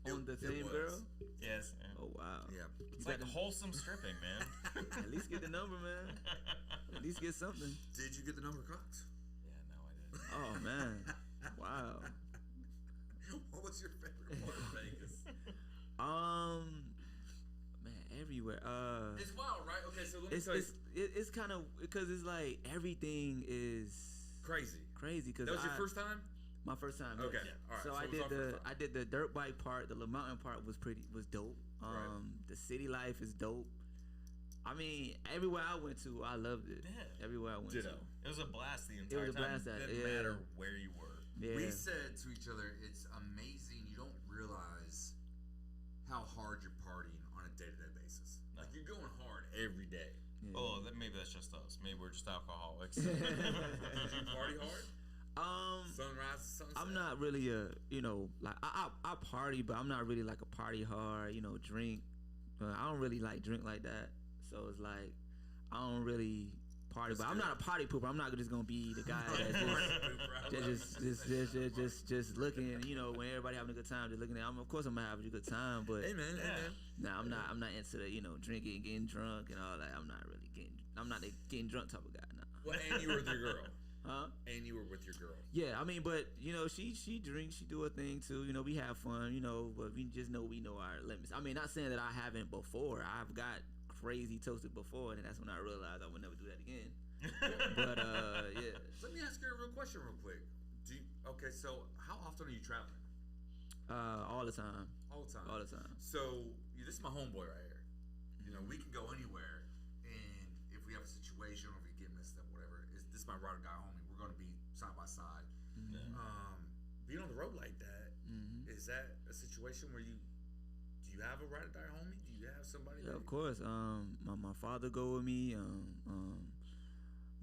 Speaker 4: On the same girl?
Speaker 1: Yes. Yeah.
Speaker 4: Oh wow.
Speaker 3: Yeah.
Speaker 1: It's like wholesome stripping, man.
Speaker 4: At least get the number, man. At least get something.
Speaker 3: Did you get the number, Cox?
Speaker 1: Yeah, no, I didn't.
Speaker 4: Oh man. Wow.
Speaker 3: What was your favorite part of Vegas?
Speaker 4: Man, everywhere.
Speaker 3: It's wild, right? Okay, so let me tell you.
Speaker 4: It's kind of because it's like everything is
Speaker 3: Crazy.
Speaker 4: Because
Speaker 3: That was your first time?
Speaker 4: My first time.
Speaker 3: Okay.
Speaker 4: Yes.
Speaker 3: All right.
Speaker 4: So
Speaker 3: it was
Speaker 4: I did the dirt bike part. The La Mountain part was dope.
Speaker 3: Right.
Speaker 4: The city life is dope. I mean, everywhere I went to, I loved it.
Speaker 1: Yeah.
Speaker 4: Everywhere I went
Speaker 3: Ditto.
Speaker 4: to.
Speaker 1: It was a blast the entire
Speaker 4: It was a blast.
Speaker 1: time. It didn't matter where you were.
Speaker 4: Yeah.
Speaker 3: We said to each other, it's amazing. You don't realize how hard you're partying on a day-to-day basis.
Speaker 1: No.
Speaker 3: Like, you're going hard every day.
Speaker 4: Yeah.
Speaker 1: Oh, maybe that's just us. Maybe we're just alcoholics.
Speaker 3: Did you party hard? Sunrise to sunset?
Speaker 4: I'm not really like I party, but I'm not really like a party hard, drink. I don't really like drink like that. So it's like I don't really party, but I'm not a party pooper. I'm not just gonna be the guy that's just looking, when everybody having a good time, just looking at. Of course I'm having a good time, but
Speaker 3: Hey man,
Speaker 4: nah, I'm not into the drinking, getting drunk and all that. I'm not the getting drunk type of guy. Nah.
Speaker 3: Well, and you were with your girl.
Speaker 4: Huh?
Speaker 3: And you were with your girl.
Speaker 4: Yeah, I mean, but she drinks, she do her thing too. We have fun, but we just know our limits. I mean, not saying that I haven't before. I've got crazy toasted before, and that's when I realized I would never do that again. But yeah.
Speaker 3: Let me ask you a real question real quick. Okay, so how often are you traveling?
Speaker 4: All the time.
Speaker 3: All the time.
Speaker 4: All the time.
Speaker 3: So this is my homeboy right here. We can go anywhere, and if we have a situation or if we get messed up, whatever, this is my ride or die homie. We're going to be side by side. Being on the road like that, is that a situation where do you have a ride or die homie? Do you have somebody?
Speaker 4: Yeah, of course. My father go with me.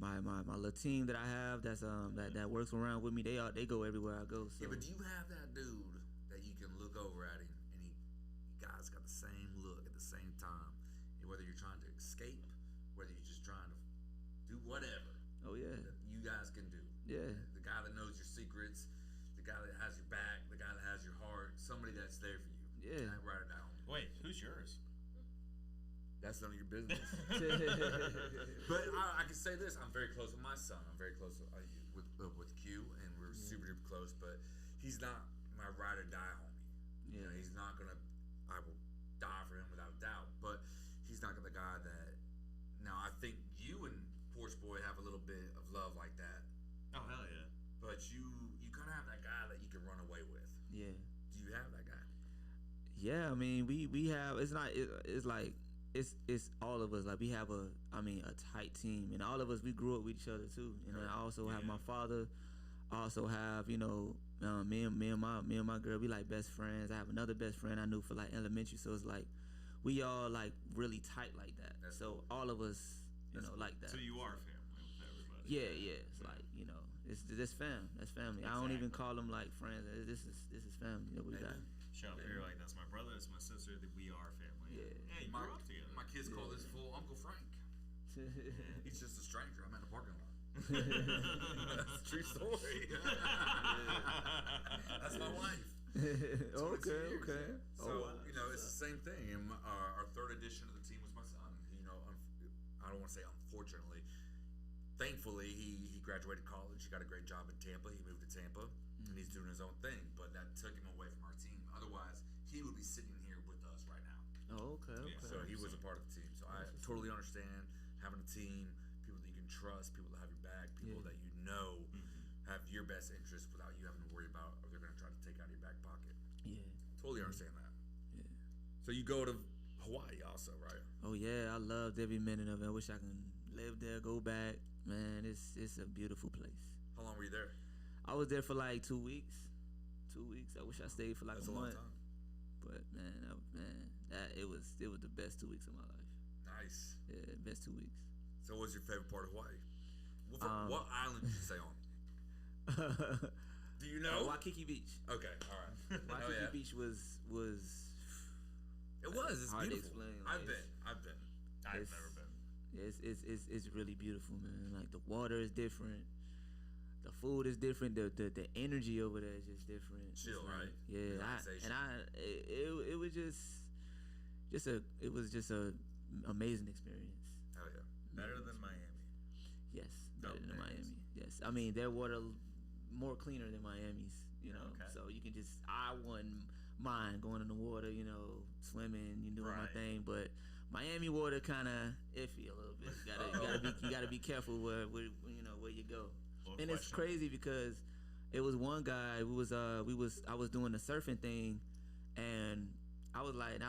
Speaker 4: My little team that I have that works around with me. They go everywhere I go. So.
Speaker 3: Yeah, but do you have that dude that you can look over at him and you guys got the same look at the same time? And whether you're trying to escape, whether you're just trying to do whatever.
Speaker 4: Oh yeah.
Speaker 3: That you guys can do.
Speaker 4: Yeah.
Speaker 3: The guy that knows your secrets, the guy that has your back, the guy that has your heart, somebody that's there for you.
Speaker 4: Yeah.
Speaker 3: That ride or die homie.
Speaker 1: Wait, who's yours?
Speaker 3: That's none of your business. But I can say this: I'm very close with my son. I'm very close with Q, and we're super duper close. But he's not my ride or die homie.
Speaker 4: Yeah.
Speaker 3: He's not gonna. I will die for him without a doubt. But he's not the guy that. Now I think you and Porch Boy have a little bit of love like that.
Speaker 1: Oh hell yeah!
Speaker 3: But you kind of have that guy that you can run away with.
Speaker 4: Yeah.
Speaker 3: Do you have that guy?
Speaker 4: Yeah, I mean we have. It's not. It's like. It's all of us. Like we have a tight team, and all of us we grew up with each other too. And I also have my father. I also have me and my girl. We like best friends. I have another best friend I knew for like elementary. So it's like we all like really tight like that. So all of us like that.
Speaker 1: So you are family with everybody.
Speaker 4: Yeah. It's like it's fam. That's family. I don't even call them like friends. This is family. We got.
Speaker 1: Shout out here like that's my brother. That's my sister. That we are family.
Speaker 4: Yeah.
Speaker 1: Hey, you grew up together.
Speaker 3: My kids call this fool Uncle Frank. He's just a stranger. I'm at a parking lot. That's a true story. That's my wife.
Speaker 4: Okay.
Speaker 3: So it's the same thing. And our third edition of the team was my son. I don't want to say unfortunately. thankfully, he graduated college. He got a great job in Tampa. He moved to Tampa, and he's doing his own thing. But that took him away from our team. Otherwise, he would be sitting here with us right now.
Speaker 4: Oh, okay.
Speaker 3: So he was a part of the team. So I totally understand having a team, people that you can trust, people that have your back, people that you know have your best interest without you having to worry about or they're going to try to take out of your back pocket.
Speaker 4: Yeah.
Speaker 3: Totally understand that.
Speaker 4: Yeah.
Speaker 3: So you go to Hawaii also, right?
Speaker 4: Oh yeah, I loved every minute of it. I wish I could live there, go back. Man, it's a beautiful place.
Speaker 3: How long were you there?
Speaker 4: I was there for like 2 weeks. 2 weeks. I wish I stayed for like
Speaker 3: That's
Speaker 4: a
Speaker 3: a long
Speaker 4: month.
Speaker 3: time.
Speaker 4: But it was the best 2 weeks of my life.
Speaker 3: Nice.
Speaker 4: Yeah, best 2 weeks.
Speaker 3: So what was your favorite part of Hawaii? What island did you stay on? Do you know?
Speaker 4: Waikiki Beach.
Speaker 3: Okay, all right.
Speaker 4: Waikiki Beach was
Speaker 3: It was. It's
Speaker 4: hard to
Speaker 3: beautiful.
Speaker 4: explain,
Speaker 3: I've
Speaker 4: like,
Speaker 3: been.
Speaker 1: I've never been.
Speaker 4: It's really beautiful, man. Like the water is different, the food is different, the energy over there is just different.
Speaker 3: Chill,
Speaker 4: It's like,
Speaker 3: right?
Speaker 4: Yeah,
Speaker 3: Relaxation.
Speaker 4: it was just a amazing experience.
Speaker 3: Hell yeah.
Speaker 1: Better than Miami.
Speaker 4: Yes, better than
Speaker 1: there it
Speaker 4: Miami. Yes, I mean their water more cleaner than Miami's. You know,
Speaker 1: Okay.
Speaker 4: so you can just I wouldn't mind going in the water. You know, swimming, you doing my
Speaker 1: Right.
Speaker 4: thing, but Miami water kind of iffy a little bit. You gotta be careful where you go.
Speaker 1: Little
Speaker 4: And it's
Speaker 1: question.
Speaker 4: crazy because it was one guy. I was doing the surfing thing, and I was like,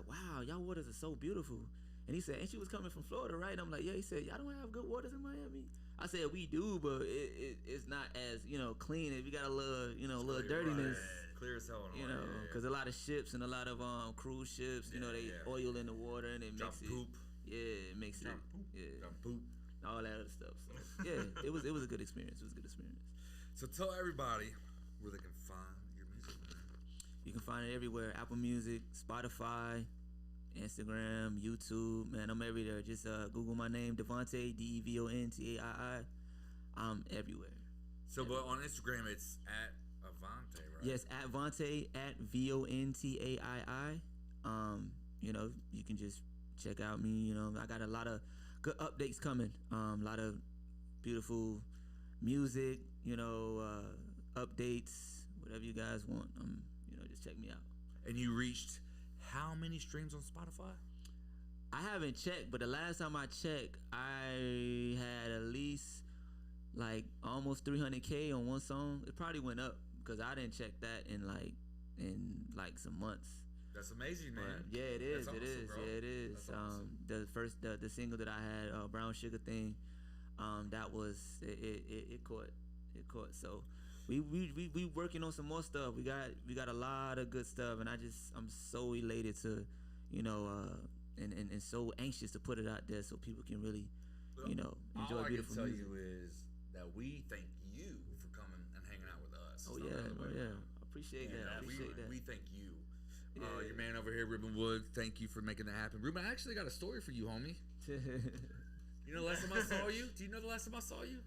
Speaker 4: wow, y'all waters are so beautiful. And he said, and she was coming from Florida, right? And I'm like, yeah. He said, y'all don't have good waters in Miami. I said, we do, but it's not as clean. If you got a little dirtiness.
Speaker 3: Clear as hell.
Speaker 4: You know, because a lot of ships and a lot of cruise ships, they oil in the water and it
Speaker 3: Drop
Speaker 4: makes it.
Speaker 3: poop.
Speaker 4: Yeah, it makes
Speaker 3: Drop
Speaker 4: it.
Speaker 3: poop.
Speaker 4: Yeah,
Speaker 3: Drop poop.
Speaker 4: all that other stuff. So yeah, it was a good experience. It was a good experience.
Speaker 3: So tell everybody where they can find your music.
Speaker 4: You can find it everywhere: Apple Music, Spotify, Instagram, YouTube. Man, I'm everywhere. Just Google my name, Devontaii, Devontaii. I'm everywhere.
Speaker 3: So, but on Instagram, it's at Avante, right?
Speaker 4: Yes, at Vontaii, at Vontaii. You can just check out me. I got a lot of good updates coming. A lot of beautiful music. Updates. Whatever you guys want. Just check me out.
Speaker 3: And you reached how many streams on Spotify?
Speaker 4: I haven't checked, but the last time I checked, I had at least like almost 300K on one song. It probably went up because I didn't check that in some months.
Speaker 3: That's amazing, man.
Speaker 4: But yeah, it is.
Speaker 3: That's
Speaker 4: It
Speaker 3: awesome,
Speaker 4: is.
Speaker 3: bro.
Speaker 4: Yeah, it is.
Speaker 3: That's awesome.
Speaker 4: The single that I had, Brown Sugar Thing, that was it caught. It caught. So we working on some more stuff. We got a lot of good stuff, and I'm so elated to, and so anxious to put it out there so people can really, enjoy
Speaker 3: all
Speaker 4: beautiful
Speaker 3: I can tell
Speaker 4: music.
Speaker 3: you is that we thank you for coming and hanging out with us.
Speaker 4: Oh
Speaker 3: It's not
Speaker 4: yeah,
Speaker 3: the other way around.
Speaker 4: I appreciate that. I
Speaker 3: we,
Speaker 4: appreciate that.
Speaker 3: we thank you.
Speaker 4: Yeah.
Speaker 3: Your man over here, Ruben Wood, thank you for making that happen. Ruben, I actually got a story for you, homie. You know the last time I saw you? Do you know the last time I saw you?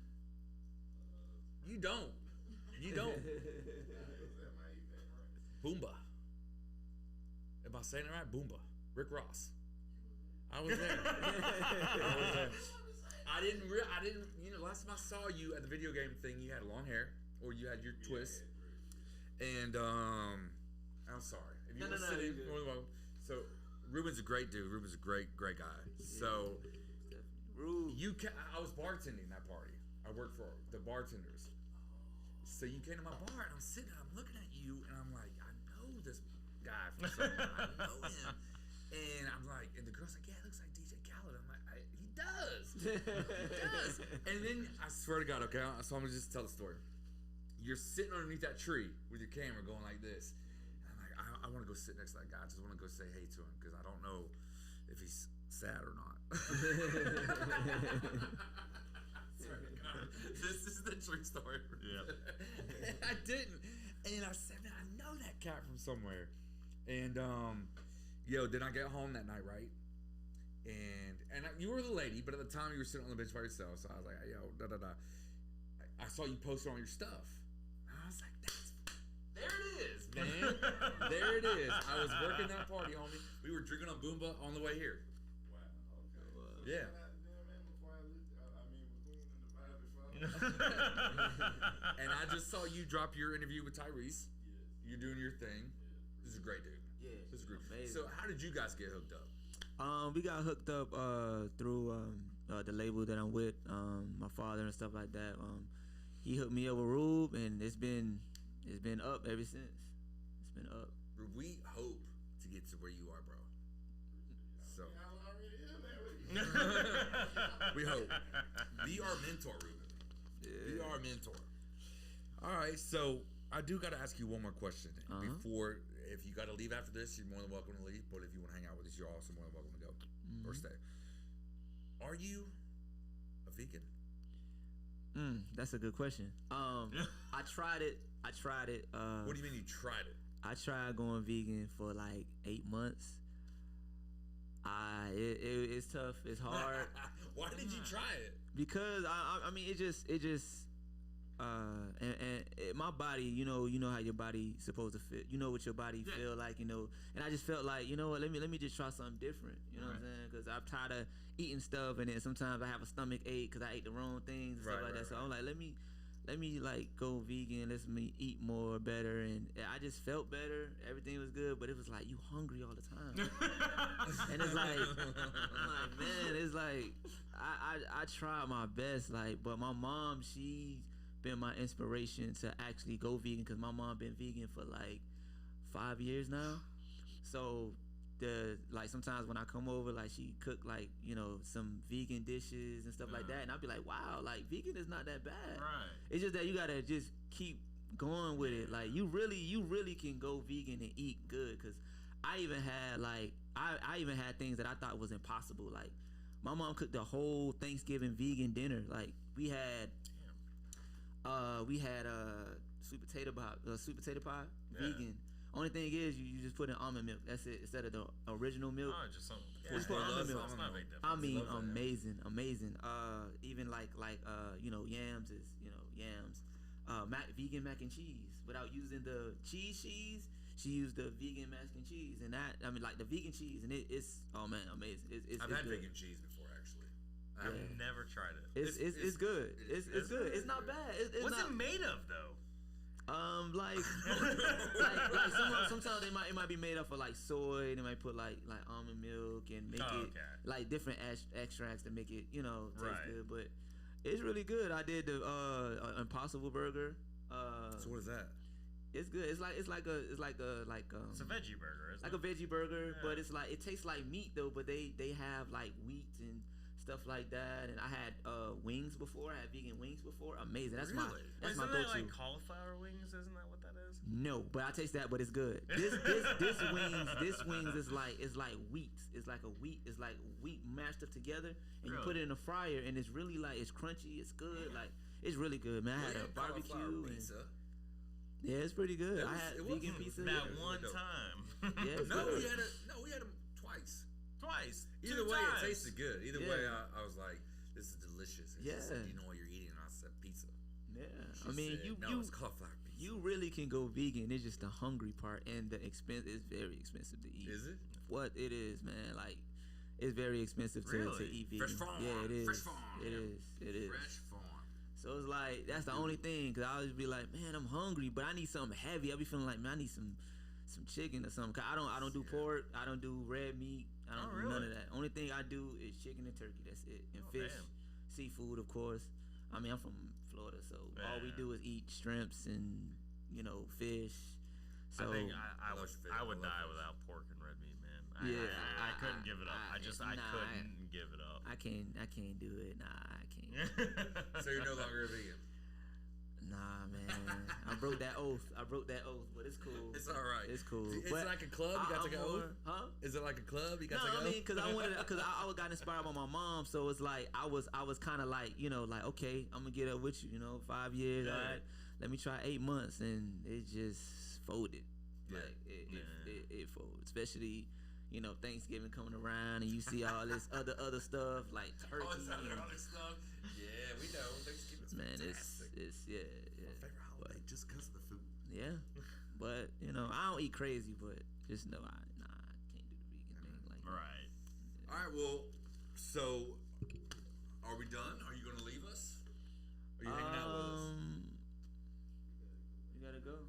Speaker 3: You don't. You don't. Boomba. Am I saying it right? Boomba. Rick Ross. I was there. I didn't. Last time I saw you at the video game thing, you had long hair, or you had your twist. And I'm sorry. If you
Speaker 4: No,
Speaker 3: want to
Speaker 4: no,
Speaker 3: sit
Speaker 4: you're
Speaker 3: in,
Speaker 4: good.
Speaker 3: more than welcome. So Ruben's a great dude. Ruben's a great guy. So
Speaker 4: Rude.
Speaker 3: I was bartending that party. I worked for the bartenders. So you came to my bar, and I'm sitting there, I'm looking at you, and I'm like, I know this guy from somewhere. I know him. And I'm like, and the girl's like, yeah, it looks like DJ Khaled. I'm like, he does. He does. And then I swear to God, okay, so I'm gonna just tell the story. You're sitting underneath that tree with your camera going like this. And I'm like, I want to go sit next to that guy. I just want to go say hey to him because I don't know if he's sad or not. Swear to God. This is the true story.
Speaker 1: Yeah.
Speaker 3: And I didn't. And I said, man, I know that cat from somewhere. And then I get home that night, right? And you were the lady, but at the time you were sitting on the bench by yourself. So I was like, yo, I saw you posted on your stuff. And I was like, there it is, man. There it is. I was working that party, homie. We were drinking on Boomba on the way here.
Speaker 5: Wow. Okay.
Speaker 3: Yeah.
Speaker 5: Before I leave, I mean, between the
Speaker 3: And I just saw you drop your interview with Tyrese. You're doing your thing. This is a great dude.
Speaker 4: Yeah,
Speaker 3: This is great.
Speaker 4: amazing.
Speaker 3: So how did you guys get hooked up?
Speaker 4: We got hooked up through the label that I'm with, my father and stuff like that. He hooked me up with Rube, and it's been up ever since. It's been up.
Speaker 3: We hope to get to where you are, bro. So we hope. Be our mentor, Ruben. Be our mentor. All right, so I do got to ask you one more question before. If you got to leave after this, you're more than welcome to leave. But if you want to hang out with us, you're also more than welcome to go or stay. Are you a vegan?
Speaker 4: That's a good question. I tried it.
Speaker 3: What do you mean you tried it?
Speaker 4: I tried going vegan for like 8 months. It's tough. It's hard.
Speaker 3: Why did you try it?
Speaker 4: Because I mean it just my body, you know how your body supposed to feel. You know what your body feel like, and I just felt like, you know what, let me just try something different. You know what I'm saying? Because I'm tired of eating stuff, and then sometimes I have a stomach ache because I ate the wrong things and stuff like that. So I'm like, let me like go vegan. Let me eat more, better, and I just felt better. Everything was good, but it was like you hungry all the time, and it's like I'm like, man, it's like I tried my best, like, but my mom, she's been my inspiration to actually go vegan, because my mom been vegan for like 5 years now. So like sometimes when I come over, like she cook like, some vegan dishes and stuff like that, and I'll be like, wow, like vegan is not that bad.
Speaker 1: Right.
Speaker 4: It's just that you gotta just keep going with it. Like you really can go vegan and eat good, because I even had like I even had things that I thought was impossible. Like my mom cooked a whole Thanksgiving vegan dinner. Like we had sweet potato pie vegan. Only thing is you just put in almond milk. That's it, instead of the original milk.
Speaker 1: Oh, just something.
Speaker 4: Just put almond milk.
Speaker 1: It's not a big difference.
Speaker 4: I mean, amazing. Even like yams is yams. Vegan mac and cheese without using the cheese. She used the vegan mac and cheese, and that, I mean, like the vegan cheese, and it's amazing.
Speaker 3: I've
Speaker 4: it's
Speaker 3: had
Speaker 4: good.
Speaker 3: vegan cheese before, actually.
Speaker 1: I've never tried it.
Speaker 4: It's good. It's good. It's not bad.
Speaker 1: What's
Speaker 4: not,
Speaker 1: it made of though?
Speaker 4: Like sometimes it might be made up of like soy. They might put like almond milk and make it like different extracts to make it taste good. But it's really good. I did the Impossible Burger.
Speaker 3: So what is that?
Speaker 4: It's good. It's like a
Speaker 1: It's a veggie burger. Isn't
Speaker 4: like
Speaker 1: it?
Speaker 4: a veggie burger, but it's like, it tastes like meat though. But they have like wheat and stuff like that. And I had wings before. I had vegan wings before. Amazing. That's my
Speaker 1: Isn't
Speaker 4: go-to.
Speaker 1: that like cauliflower wings? Isn't that what that is?
Speaker 4: No, but I taste that, but it's good. This wings is like wheat. It's like wheat mashed up together, and you put it in a fryer, and it's really like, it's crunchy. It's good. Like it's really good, man. I had a barbecue. And, yeah, it's pretty good. I had vegan pizza
Speaker 1: that one time.
Speaker 4: Yeah,
Speaker 3: we had them twice. Either way, it tasted good. Either way, I was like, this is delicious. And she said, you know what you're eating? And I said, pizza.
Speaker 4: Yeah,
Speaker 3: She
Speaker 4: I mean,
Speaker 3: said, it's cauliflower pizza.
Speaker 4: you really can go vegan. It's just the hungry part, and the expense is very expensive to eat.
Speaker 3: Is it?
Speaker 4: What it is, man. Like, it's very expensive to eat vegan.
Speaker 3: Fresh farm.
Speaker 4: Yeah, it is.
Speaker 3: Fresh farm.
Speaker 4: It is.
Speaker 3: Fresh farm.
Speaker 4: So it's like, that's the only thing, because I always be like, man, I'm hungry, but I need something heavy. I be feeling like, man, I need some chicken or something. Cause I don't do pork. I don't do red meat. I don't do none of that. Only thing I do is chicken and turkey. That's it. And fish, seafood, of course. I mean, I'm from Florida, so all we do is eat shrimps and fish. So
Speaker 1: I think I would die without pork and red meat, man. I couldn't give it up. I couldn't give it up.
Speaker 4: I can't do it. Nah, I can't.
Speaker 3: So you're no longer a vegan?
Speaker 4: Nah, man. I broke that oath, but it's cool.
Speaker 3: It's all right.
Speaker 4: It's cool.
Speaker 3: Is it like a club? You got to take an oath?
Speaker 4: Huh?
Speaker 3: Is it like a club? You got to take an oath?
Speaker 4: No, I mean, because I got inspired by my mom, so it's like I was kind of like, like, okay, I'm gonna get up with you, 5 years, all right. Let me try 8 months, and it just folded.
Speaker 3: Yeah.
Speaker 4: Like it folded, especially. Thanksgiving coming around, and you see all this other stuff like turkey.
Speaker 3: All this other stuff. Yeah, we know. Thanksgiving's fantastic.
Speaker 4: It's
Speaker 3: my favorite holiday, just because of the food.
Speaker 4: Yeah, but I don't eat crazy, but just know I can't do the vegan thing. Like
Speaker 1: Right.
Speaker 3: All right. Well, so are we done? Are you going to leave us? Are Are you hanging out with us?
Speaker 4: We gotta go.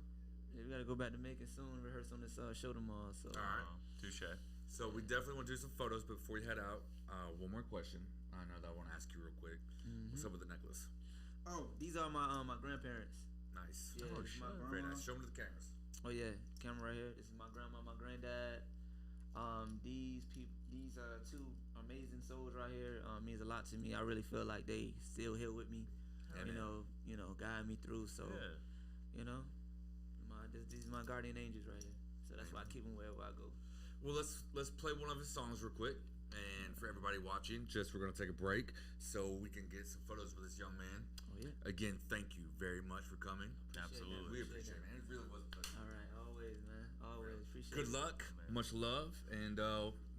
Speaker 4: Yeah, we gotta go back to Macon soon. Rehearse on this show tomorrow. So.
Speaker 3: All right.
Speaker 1: Touche.
Speaker 3: So we definitely want to do some photos, but before you head out, one more question. I know that I want to ask you real quick. What's up with the necklace?
Speaker 4: Oh, these are my grandparents.
Speaker 3: Nice.
Speaker 4: Yeah, this is my
Speaker 3: Very
Speaker 4: grandma.
Speaker 3: nice. Show them to the cameras.
Speaker 4: Oh yeah, camera right here. This is my grandma, my granddad. These are two amazing souls right here. Means a lot to me. I really feel like they still here with me.
Speaker 3: Yeah,
Speaker 4: you know, guide me through. So,
Speaker 1: Yeah.
Speaker 4: you know, these are my guardian angels right here. So that's why I keep them wherever I go.
Speaker 3: Well, let's play one of his songs real quick, and for everybody watching, we're gonna take a break so we can get some photos with this young man.
Speaker 4: Oh yeah.
Speaker 3: Again, thank you very much for coming.
Speaker 1: Absolutely.
Speaker 3: We appreciate it, man. It really was a pleasure.
Speaker 4: All right, always, man. Always appreciate
Speaker 3: Good
Speaker 4: it.
Speaker 3: luck, much love, and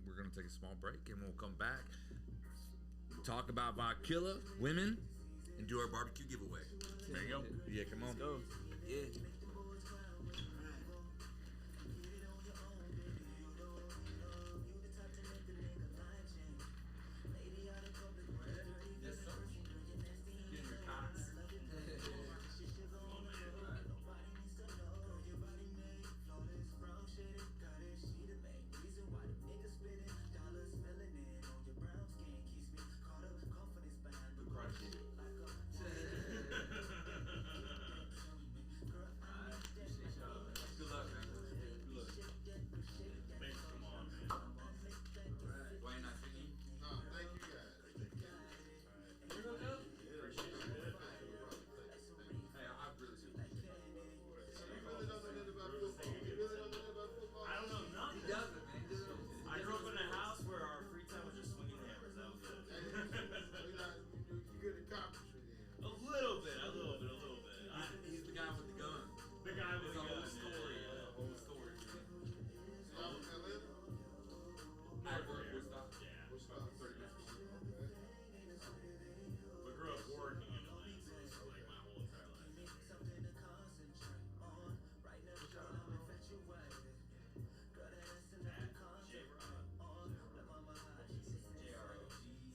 Speaker 3: we're gonna take a small break, and we'll come back, talk about Vodkilla, women, and do our barbecue giveaway.
Speaker 1: There you go.
Speaker 3: Yeah, come on.
Speaker 4: Let's go. Yeah.
Speaker 3: Good luck, man. Good luck.
Speaker 1: Thanks for coming on, man.
Speaker 3: Wayne, nice meeting you.
Speaker 5: No, thank you guys.
Speaker 3: Hey, I really do.
Speaker 5: You really don't know nothing about football. You really don't know nothing about football.
Speaker 1: I don't know nothing.
Speaker 3: He doesn't, man. He doesn't.
Speaker 1: I grew up in a house where our free time was just swinging hammers. That was it.
Speaker 5: Hey, you good at carpentry then.
Speaker 1: A little bit.
Speaker 3: He's the guy with the gun.
Speaker 1: The guy with
Speaker 3: It's
Speaker 1: the
Speaker 3: a whole
Speaker 1: gun,
Speaker 3: story.
Speaker 1: yeah.
Speaker 3: A whole story.
Speaker 5: Y'all from Atlanta?
Speaker 3: I work with stuff.
Speaker 1: Yeah.
Speaker 5: What's up?
Speaker 3: 30 minutes.
Speaker 5: Okay.
Speaker 1: We grew up working in Atlanta for like my whole entire life.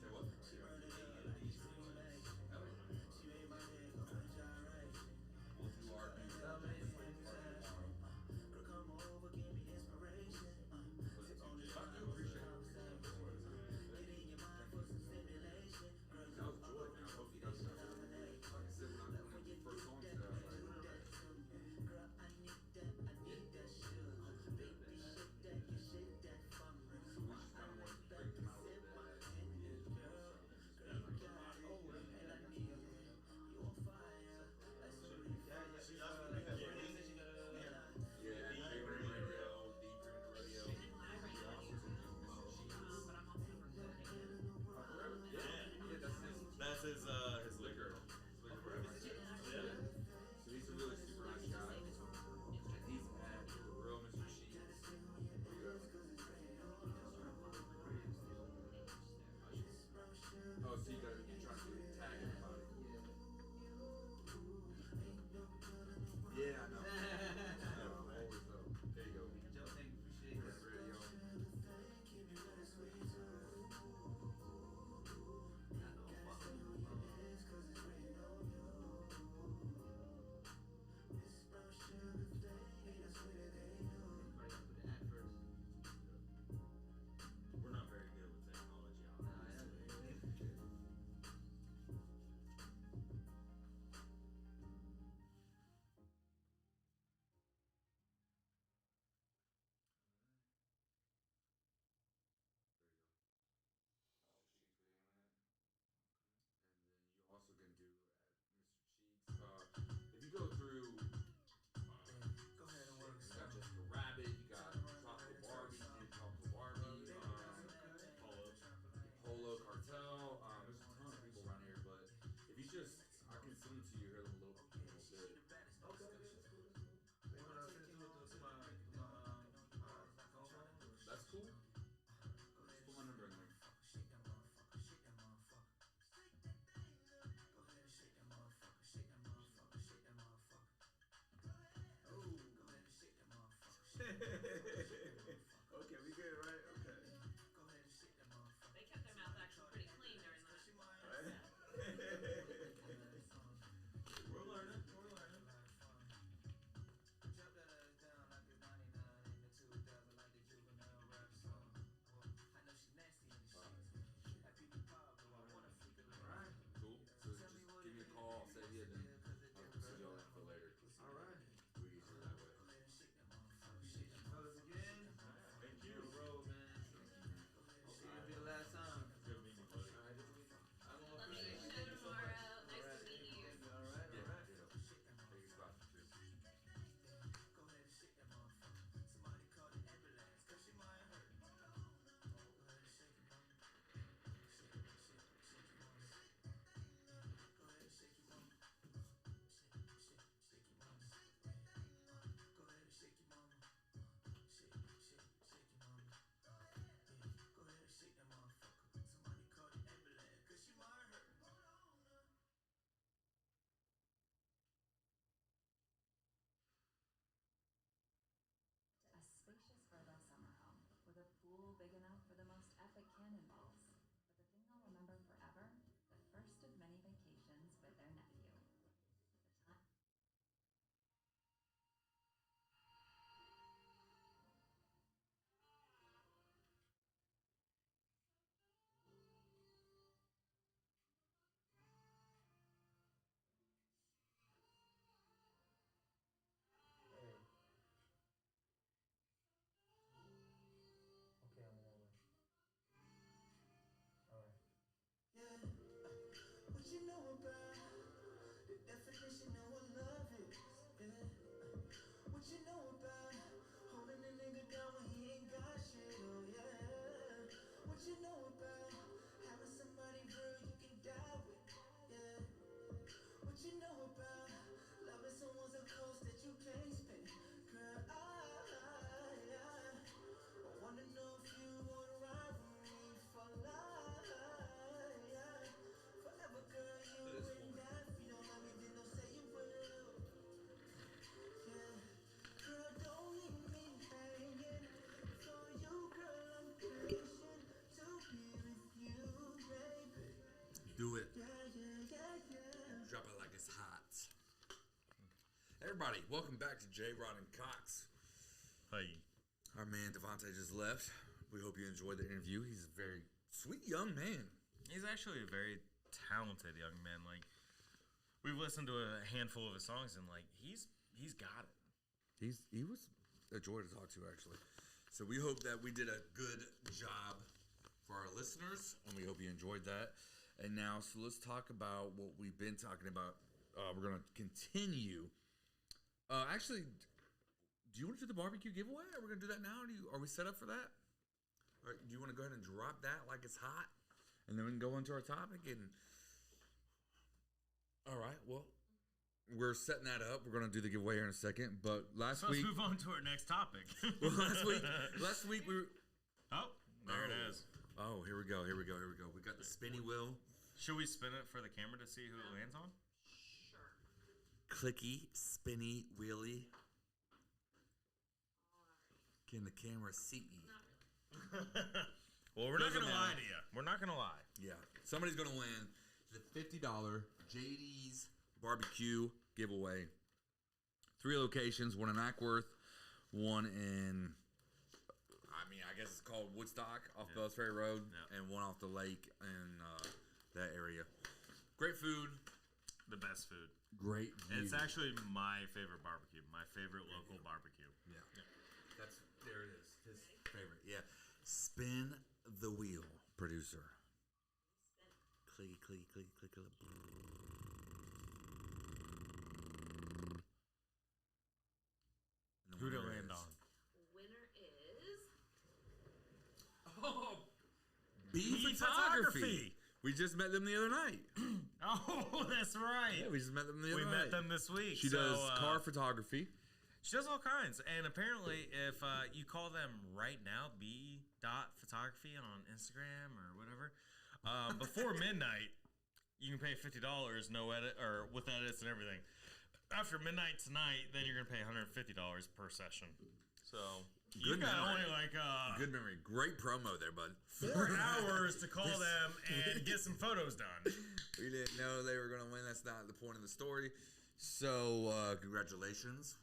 Speaker 3: Say what? We'll do our thing. I do appreciate it. That was joy, man. I hope you guys like I said, when the first song said, I was like,
Speaker 1: That's his liquor.
Speaker 3: So he's a really super nice guy. And he's at Real Mr. Sheets. Oh, so you're trying to tag everybody. Yeah, I know. Always though. There you go. That's radio.
Speaker 1: We're not very good with technology, obviously.
Speaker 3: You also can do at Mr. Cheeks. If you go through, you got Jessica Rabbit, you got Tropical Barbie, Polo Cartel. There's a ton of people around here, but if you just, I can send them to you here in a little bit. That's cool. Just put my number in there.
Speaker 4: Okay, we good, right? Okay.
Speaker 6: They kept their mouth actually pretty clean during that.
Speaker 3: everybody? Welcome back to Jrod and Cox.
Speaker 1: Hey.
Speaker 3: Our man Devontaii just left. We hope you enjoyed the interview. He's a very sweet young man.
Speaker 1: He's actually a very talented young man. Like, we've listened to a handful of his songs, and like he's got it.
Speaker 3: He was a joy to talk to, actually. So we hope that we did a good job for our listeners, and we hope you enjoyed that. And now, so let's talk about what we've been talking about. We're gonna continue. Actually, do you want to do the barbecue giveaway? Are we gonna do that now? Are we set up for that? Or do you want to go ahead and drop that like it's hot, and then we can go into our topic? And all right, well, we're setting that up. We're gonna do the giveaway here in a second. But last
Speaker 1: Let's
Speaker 3: week,
Speaker 1: move on to our next topic.
Speaker 3: well, last week we.
Speaker 1: Oh, there it is.
Speaker 3: Oh, here we go. We got the spinny wheel.
Speaker 1: Should we spin it for the camera to see who it lands on?
Speaker 3: Clicky, spinny, wheelie. Can the camera see you?
Speaker 1: Well, we're not
Speaker 3: Doesn't
Speaker 1: gonna lie
Speaker 3: matter.
Speaker 1: to you. We're not gonna lie.
Speaker 3: Yeah. Somebody's going to win the $50 JD's barbecue giveaway. 3 locations, one in Ackworth, one in, I guess it's called Woodstock off Bells Ferry Road, and one off the lake in that area. Great food.
Speaker 1: The best food.
Speaker 3: Great view.
Speaker 1: It's actually my favorite barbecue. My favorite local barbecue.
Speaker 3: Yeah. There it is. His favorite. Yeah. Spin the wheel, producer. Clicky, clicky, clicky, clicky.
Speaker 1: Who'd it land on?
Speaker 6: Winner is
Speaker 3: Oh, B Photography. We just met them the other night.
Speaker 1: Oh, that's right.
Speaker 3: Yeah, we just met them the other night.
Speaker 1: We met them this week.
Speaker 3: She does car photography.
Speaker 1: She does all kinds. And apparently, if you call them right now, B.photography on Instagram or whatever, before midnight, you can pay $50, no edit, or with edits and everything. After midnight tonight, then you're going to pay $150 per session. So, you
Speaker 3: Good
Speaker 1: got
Speaker 3: memory.
Speaker 1: only like
Speaker 3: Good memory. Great promo there, bud.
Speaker 1: 4 hours to call them and get some photos done.
Speaker 3: We didn't know they were going to win. That's not the point of the story. So, congratulations.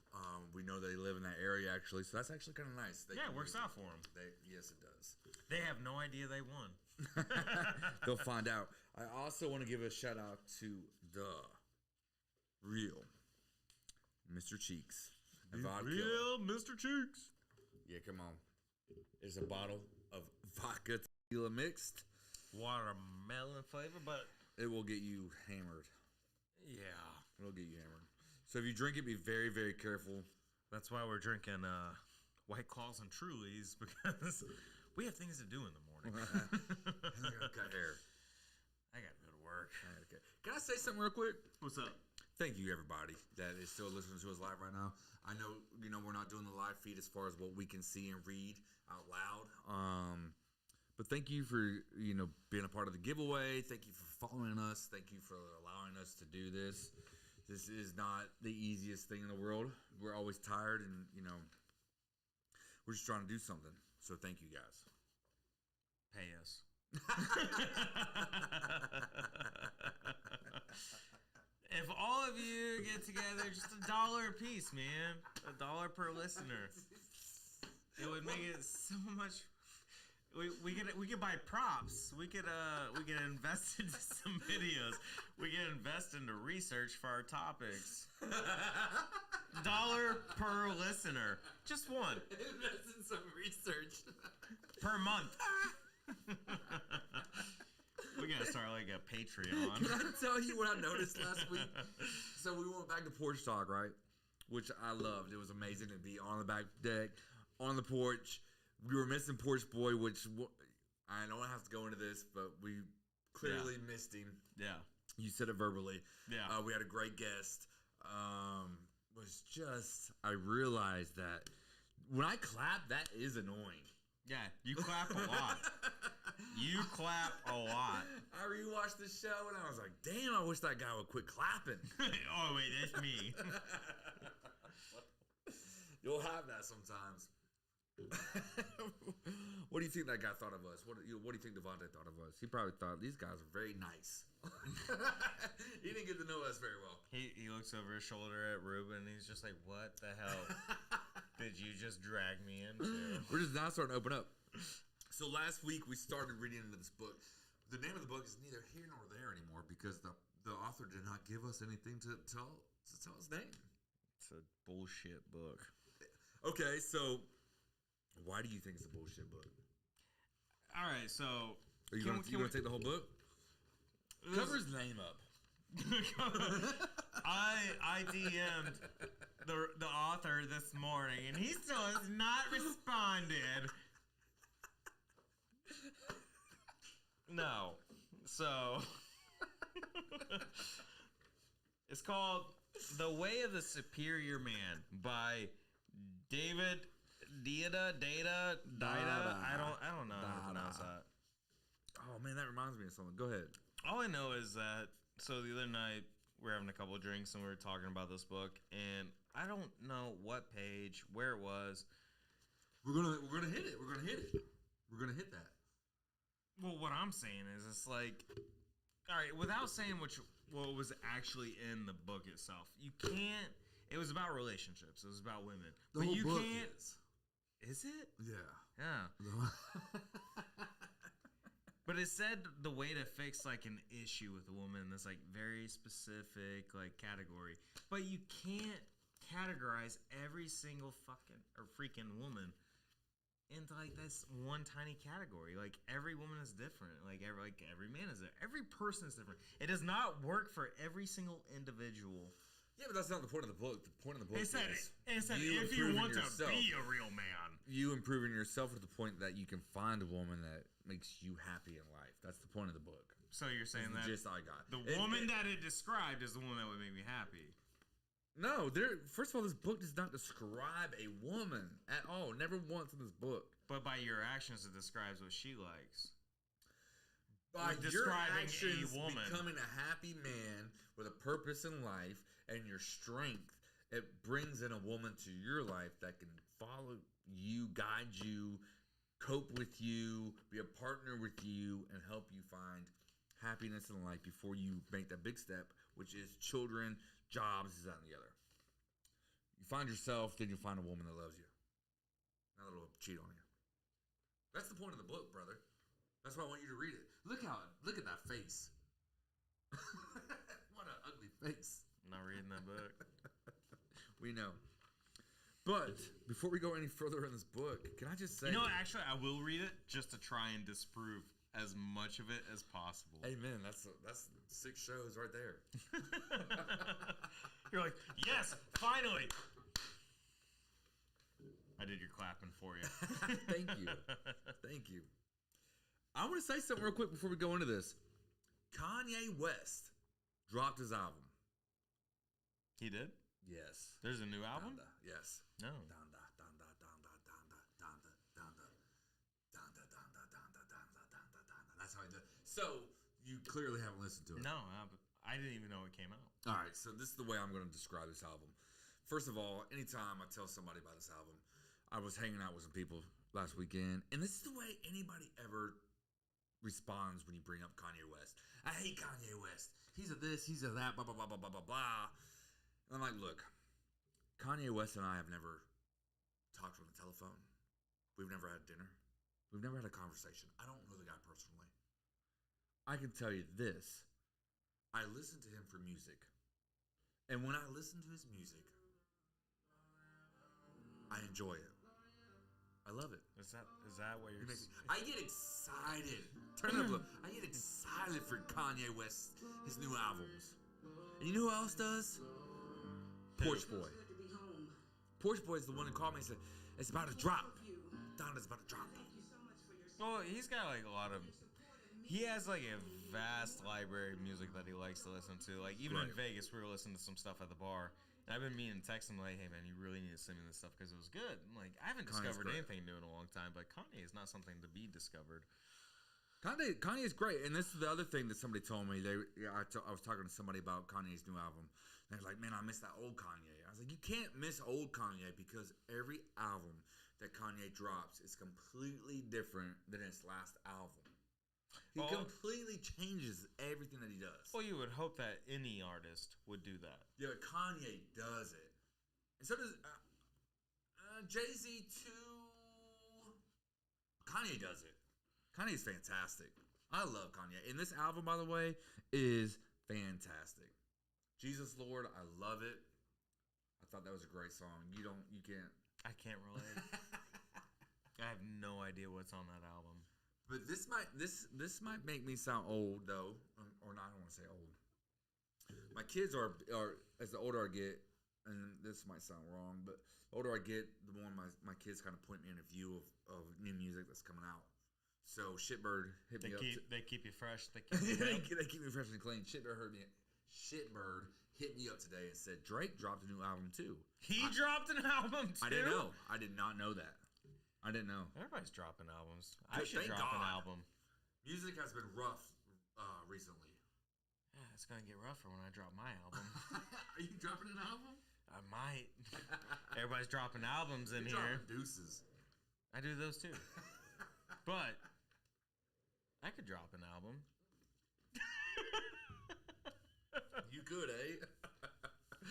Speaker 3: We know they live in that area, actually. So, that's actually kind of nice.
Speaker 1: Yeah, it works out for them.
Speaker 3: Yes, it does.
Speaker 1: They have no idea they won.
Speaker 3: They'll find out. I also want to give a shout out to the real Mr. Cheeks. Vodka.
Speaker 1: Real Mr. Cheeks.
Speaker 3: Yeah, come on. It's a bottle of vodka tequila mixed.
Speaker 1: Watermelon flavor, but
Speaker 3: It will get you hammered.
Speaker 1: yeah.
Speaker 3: It'll get you hammered. So if you drink it, be very, very careful.
Speaker 1: That's why we're drinking White Claws and Trulies, because we have things to do in the morning.
Speaker 3: Got hair.
Speaker 1: I gotta go to work.
Speaker 3: Okay. Can I say something real quick?
Speaker 1: What's up?
Speaker 3: Thank you, everybody that is still listening to us live right now. I know, we're not doing the live feed as far as what we can see and read out loud. But thank you for, being a part of the giveaway. Thank you for following us. Thank you for allowing us to do this. This is not the easiest thing in the world. We're always tired and, we're just trying to do something. So thank you guys.
Speaker 1: Pay us. If all of you get together, just $1 a piece, man. $1 per listener. It would make it so much. We could buy props. We could invest into some videos. We could invest into research for our topics. $1 per listener, just one
Speaker 3: Invest in some research.
Speaker 1: per month. We gotta start like a Patreon.
Speaker 3: Can I tell you what I noticed last week? So we went back to porch talk, right? Which I loved. It was amazing to be on the back deck, on the porch. We were missing Porch Boy, which I don't have to go into this, but we clearly missed him.
Speaker 1: Yeah.
Speaker 3: You said it verbally.
Speaker 1: Yeah.
Speaker 3: We had a great guest. I realized that when I clap, that is annoying.
Speaker 1: Yeah, you clap a lot. You clap a lot.
Speaker 3: I rewatched the show and I was like, damn, I wish that guy would quit clapping.
Speaker 1: Oh, wait, that's me.
Speaker 3: You'll have that sometimes. What do you think that guy thought of us? What do you think Devontaii thought of us? He probably thought these guys are very nice. He didn't get to know us very well.
Speaker 1: He looks over his shoulder at Ruben and he's just like, what the hell did you just drag me into?
Speaker 3: We're just now starting to open up. So last week we started reading into this book. The name of the book is neither here nor there anymore because the author did not give us anything to tell his name.
Speaker 1: It's a bullshit book.
Speaker 3: Okay, so why do you think it's a bullshit book?
Speaker 1: All right, so
Speaker 3: Are you going to take the whole book? Cover his name up.
Speaker 1: I DM'd the author this morning, and he still has not responded. No. So it's called The Way of the Superior Man by David Dida. I don't know how to pronounce that.
Speaker 3: Oh man, that reminds me of something. Go ahead.
Speaker 1: All I know is that so the other night we were having a couple of drinks and we were talking about this book, and I don't know what page, where it was.
Speaker 3: We're gonna hit it. We're gonna hit it. We're gonna hit that.
Speaker 1: Well, what I'm saying is, it's like, all right, without saying what was actually in the book itself, you can't. It was about relationships. It was about women,
Speaker 3: The
Speaker 1: but
Speaker 3: whole
Speaker 1: you
Speaker 3: book
Speaker 1: can't.
Speaker 3: is.
Speaker 1: Is it?
Speaker 3: Yeah.
Speaker 1: Yeah. But it said the way to fix like an issue with a woman in this like very specific like category, but you can't categorize every single fucking or freaking woman into like this one tiny category. Like every woman is different. Like every man is different. Every person is different. It does not work for every single individual.
Speaker 3: Yeah, but that's not the point of the book. The point of the book
Speaker 1: It said
Speaker 3: you
Speaker 1: if you
Speaker 3: improving
Speaker 1: want
Speaker 3: yourself.
Speaker 1: to be a real man.
Speaker 3: You improving yourself to the point that you can find a woman that makes you happy in life. That's the point of the book.
Speaker 1: So you're saying that
Speaker 3: That's the gist I got.
Speaker 1: the woman that it described is the woman that would make me happy.
Speaker 3: No, first of all, this book does not describe a woman at all. Never once in this book.
Speaker 1: But by your actions, it describes what she likes.
Speaker 3: By
Speaker 1: Like
Speaker 3: your
Speaker 1: describing a
Speaker 3: actions
Speaker 1: woman.
Speaker 3: becoming a happy man with a purpose in life and your strength, it brings in a woman to your life that can follow you, guide you, cope with you, be a partner with you, and help you find happiness in life before you make that big step, which is children, jobs, this, that, and the other. You find yourself, then you'll find a woman that loves you. Not that will cheat on you. That's the point of the book, brother. That's why I want you to read it. Look at that face. What an ugly face.
Speaker 1: I'm not reading that book.
Speaker 3: We know. But before we go any further in this book, can I just say,
Speaker 1: You know, actually, I will read it just to try and disprove as much of it as possible.
Speaker 3: Amen. That's 6 shows right there.
Speaker 1: You're like, yes, finally. I did your clapping for you.
Speaker 3: Thank you. Thank you. I want to say something real quick before we go into this. Kanye West dropped his album.
Speaker 1: He did?
Speaker 3: Yes.
Speaker 1: There's a new album?
Speaker 3: Donda. Yes.
Speaker 1: No.
Speaker 3: Donda, Donda, Donda, Donda, Donda, Donda, Donda, Donda, Donda, Donda, Donda, Donda. That's how he did. So you clearly haven't listened to it.
Speaker 1: No, I didn't even know it came out.
Speaker 3: All right, so this is the way I'm going to describe this album. First of all, anytime I tell somebody about this album, I was hanging out with some people last weekend, and this is the way anybody ever responds when you bring up Kanye West. I hate Kanye West. He's a this, he's a that, blah, blah, blah, blah, blah, blah, blah. And I'm like, look, Kanye West and I have never talked on the telephone. We've never had dinner. We've never had a conversation. I don't know the guy personally. I can tell you this. I listen to him for music. And when I listen to his music, I enjoy it. I love it.
Speaker 1: Is that what you're saying?
Speaker 3: I get excited. Turn it up a little. I get excited for Kanye West, his new albums. And you know who else does? Porch Boy. Porch Boy is the one who called me and said, it's about to drop. Donda's about to drop.
Speaker 1: Well, he's got like a lot of. He has like a vast library of music that he likes to listen to. Like even in
Speaker 3: Right.
Speaker 1: Vegas, we were listening to some stuff at the bar. And I've been meaning to text him like, hey man, you really need to send me this stuff because it was good. I'm like, I haven't
Speaker 3: Kanye's
Speaker 1: discovered
Speaker 3: great.
Speaker 1: anything new in a long time, but Kanye is not something to be discovered.
Speaker 3: Kanye is great, and this is the other thing that somebody told me. I was talking to somebody about Kanye's new album. And they're like, man, I miss that old Kanye. I was like, you can't miss old Kanye because every album that Kanye drops is completely different than his last album. He
Speaker 1: Well,
Speaker 3: completely changes everything that he does.
Speaker 1: Well, you would hope that any artist would do that.
Speaker 3: Yeah, Kanye does it. And so does Jay-Z too. Kanye does it. Kanye's fantastic. I love Kanye. And this album, by the way, is fantastic. Jesus Lord, I love it. I thought that was a great song. You can't.
Speaker 1: I can't relate. I have no idea what's on that album.
Speaker 3: But this might make me sound old though, or not. I don't want to say old. My kids are as the older I get, and this might sound wrong, but the older I get, the more my kids kind of point me in a view of new music that's coming out. So Shitbird hit me up.
Speaker 1: They keep you fresh. They
Speaker 3: keep me fresh and clean. Shitbird hit me up today and said Drake dropped a new album too.
Speaker 1: He dropped an album too?
Speaker 3: I didn't know. I did not know that. I didn't know.
Speaker 1: Everybody's dropping albums.
Speaker 3: Good,
Speaker 1: I should
Speaker 3: thank
Speaker 1: drop an
Speaker 3: God.
Speaker 1: album.
Speaker 3: Music has been rough recently.
Speaker 1: Yeah, it's gonna get rougher when I drop my album.
Speaker 3: Are you dropping an album?
Speaker 1: I might. Everybody's dropping albums in
Speaker 3: You're
Speaker 1: here.
Speaker 3: dropping deuces.
Speaker 1: I do those too. But I could drop an album.
Speaker 3: You could, eh?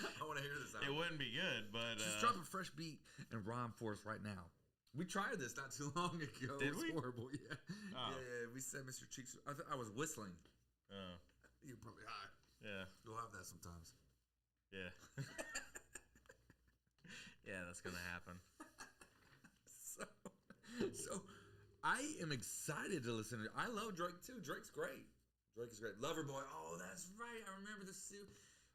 Speaker 3: I want to hear this album.
Speaker 1: It wouldn't be good, but
Speaker 3: Just drop a fresh beat and rhyme for us right now. We tried this not too long ago.
Speaker 1: Did
Speaker 3: It was
Speaker 1: we?
Speaker 3: horrible. Yeah.
Speaker 1: Oh.
Speaker 3: Yeah. We said Mr. Cheeks. I was whistling.
Speaker 1: Oh,
Speaker 3: You're probably high.
Speaker 1: yeah,
Speaker 3: You'll have that sometimes.
Speaker 1: yeah. Yeah, that's gonna happen.
Speaker 3: So I am excited to listen to. I love Drake too. Drake's great. Drake is great. Loverboy. Oh, that's right. I remember this too.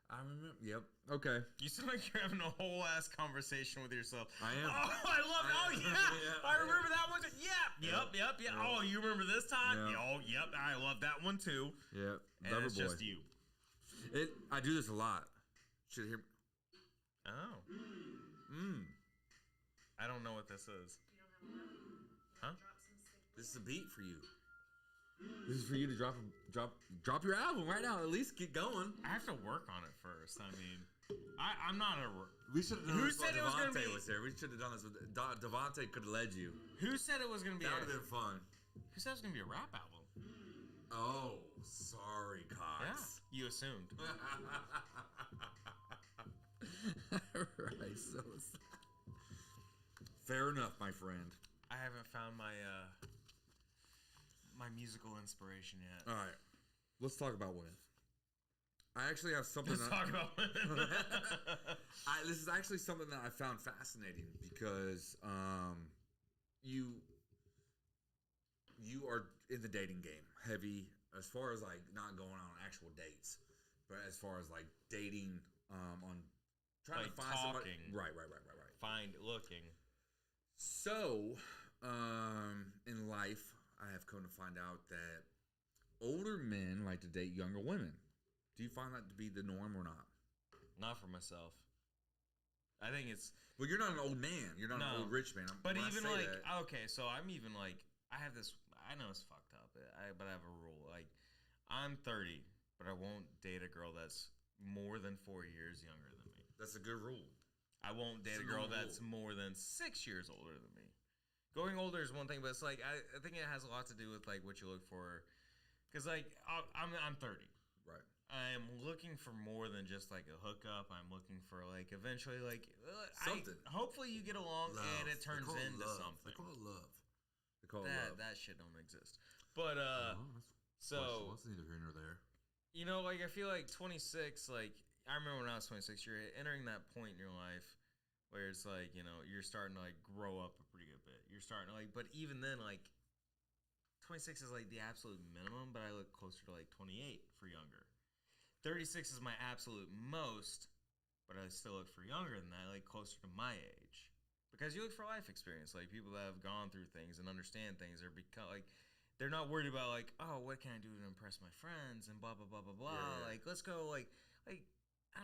Speaker 3: I remember. Yep. Okay.
Speaker 1: You sound like you're having a whole ass conversation with yourself.
Speaker 3: I am.
Speaker 1: Oh, I love. Oh yeah,
Speaker 3: Yeah,
Speaker 1: I remember that one. Yep.
Speaker 3: Yeah.
Speaker 1: Oh, you remember this time?
Speaker 3: Yeah.
Speaker 1: Oh, yep. I love that one too.
Speaker 3: Yep.
Speaker 1: And it's
Speaker 3: Loverboy.
Speaker 1: just you.
Speaker 3: I do this a lot. Should hear.
Speaker 1: Oh, I don't know what this is. Huh?
Speaker 3: This is a beat for you. This is for you to drop your album right now. At least get going.
Speaker 1: I have to work on it first. I mean, I'm not a.
Speaker 3: We should have done
Speaker 1: Who
Speaker 3: this while
Speaker 1: said it was gonna
Speaker 3: Devontaii
Speaker 1: be-
Speaker 3: was there. We should have done this with Devontaii. Could have led you.
Speaker 1: Who said it was gonna be?
Speaker 3: That would have been fun.
Speaker 1: Who said it was gonna be a rap album?
Speaker 3: Oh, sorry,
Speaker 1: Yeah,
Speaker 3: Cox.
Speaker 1: you assumed.
Speaker 3: Right. So fair enough, my friend.
Speaker 1: I haven't found my my musical inspiration yet.
Speaker 3: All right, let's talk about women. I actually have something.
Speaker 1: Let's talk about women.
Speaker 3: This is actually something that I found fascinating because you are in the dating game heavy as far as like not going on actual dates, but as far as like dating on trying
Speaker 1: Like
Speaker 3: to find somebody.
Speaker 1: talking.
Speaker 3: Right.
Speaker 1: Find looking.
Speaker 3: So, in life, I have come to find out that older men like to date younger women. Do you find that to be the norm or not?
Speaker 1: Not for myself. I think it's.
Speaker 3: Well, you're not an old man. You're not an
Speaker 1: No.
Speaker 3: old rich man.
Speaker 1: But
Speaker 3: When I
Speaker 1: even
Speaker 3: say
Speaker 1: like,
Speaker 3: that-
Speaker 1: okay, so I'm even like, I have this. I know it's fucked up, but I have a rule. Like, I'm 30, but I won't date a girl that's more than 4 years younger than me.
Speaker 3: that's a good rule.
Speaker 1: I won't date
Speaker 3: It's
Speaker 1: a
Speaker 3: a
Speaker 1: girl
Speaker 3: normal
Speaker 1: that's more than 6 years older than me. Going older is one thing, but it's like I think it has a lot to do with like what you look for. Because like I'm 30.
Speaker 3: Right.
Speaker 1: I'm looking for more than just like a hookup. I'm looking for like eventually like
Speaker 3: Something.
Speaker 1: hopefully you get along
Speaker 3: Love.
Speaker 1: and it
Speaker 3: They
Speaker 1: turns
Speaker 3: call it
Speaker 1: into
Speaker 3: love.
Speaker 1: something.
Speaker 3: They call it love. They call it love.
Speaker 1: That shit don't exist. But
Speaker 3: That's
Speaker 1: so
Speaker 3: that's neither here nor there.
Speaker 1: you know, like I feel like 26. Like I remember when I was 26, you're entering that point in your life where it's like, you know, you're starting to like grow up a pretty good bit. You're starting to like, but even then, like 26 is like the absolute minimum, but I look closer to like 28 for younger. 36 is my absolute most, but I still look for younger than that, like closer to my age. Because you look for life experience, like people that have gone through things and understand things are become like they're not worried about like, oh, what can I do to impress my friends and blah blah blah blah blah.
Speaker 3: Yeah.
Speaker 1: Like let's go like I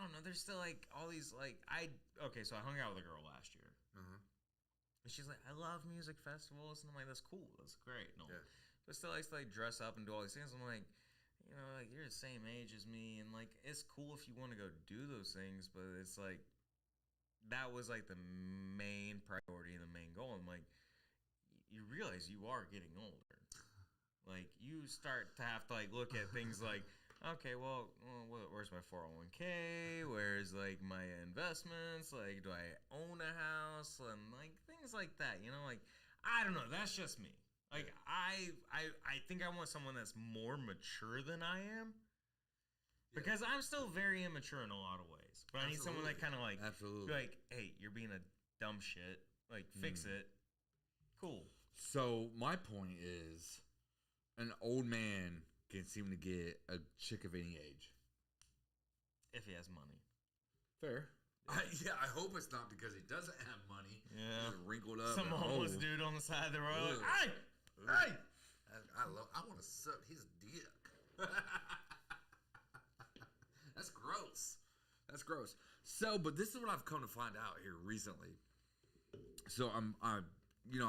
Speaker 1: don't know. There's still like all these like so I hung out with a girl last year.
Speaker 3: Uh-huh.
Speaker 1: And she's like, I love music festivals, and I'm like, that's cool, that's great, no,
Speaker 3: Yeah.
Speaker 1: but still likes to like dress up and do all these things. I'm like, you know, like you're the same age as me, and like it's cool if you want to go do those things, but it's like that was like the main priority and the main goal. I'm like, you realize you are getting older. Like, you start to have to like look at things like, okay, well, where's my 401k? Where's like my investments? Like, do I own a house? And like things like that, you know, like, I don't know. That's just me. Like, I think I want someone that's more mature than I am. Because I'm still very immature in a lot of ways. But I need someone that kind of like, be like, hey, you're being a dumb shit. Like, fix it. Cool.
Speaker 3: So my point is, an old man can seem to get a chick of any age.
Speaker 1: If he has money.
Speaker 3: Fair. I hope it's not because he doesn't have money.
Speaker 1: Yeah.
Speaker 3: He's wrinkled up.
Speaker 1: Some homeless dude on the side of the road. Hey!
Speaker 3: I want to suck his dick. That's gross. That's gross. So, but this is what I've come to find out here recently. So I'm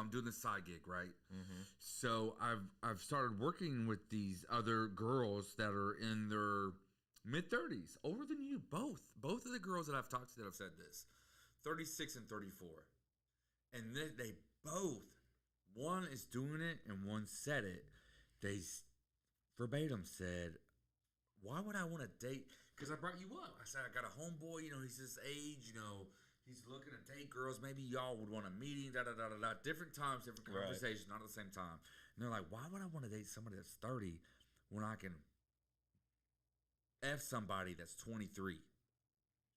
Speaker 3: doing this side gig, right? Mm-hmm. So I've started working with these other girls that are in their mid-30s, older than you, both. Both of the girls that I've talked to that have said this, 36 and 34. And they both, one is doing it and one said it. They verbatim said, why would I want to date? Because I brought you up. I said, I got a homeboy, he's this age, he's looking to date girls. Maybe y'all would want a meeting, da-da-da-da-da. Different times, different conversations, not at the same time. And they're like, why would I want to date somebody that's 30 when I can F somebody that's 23?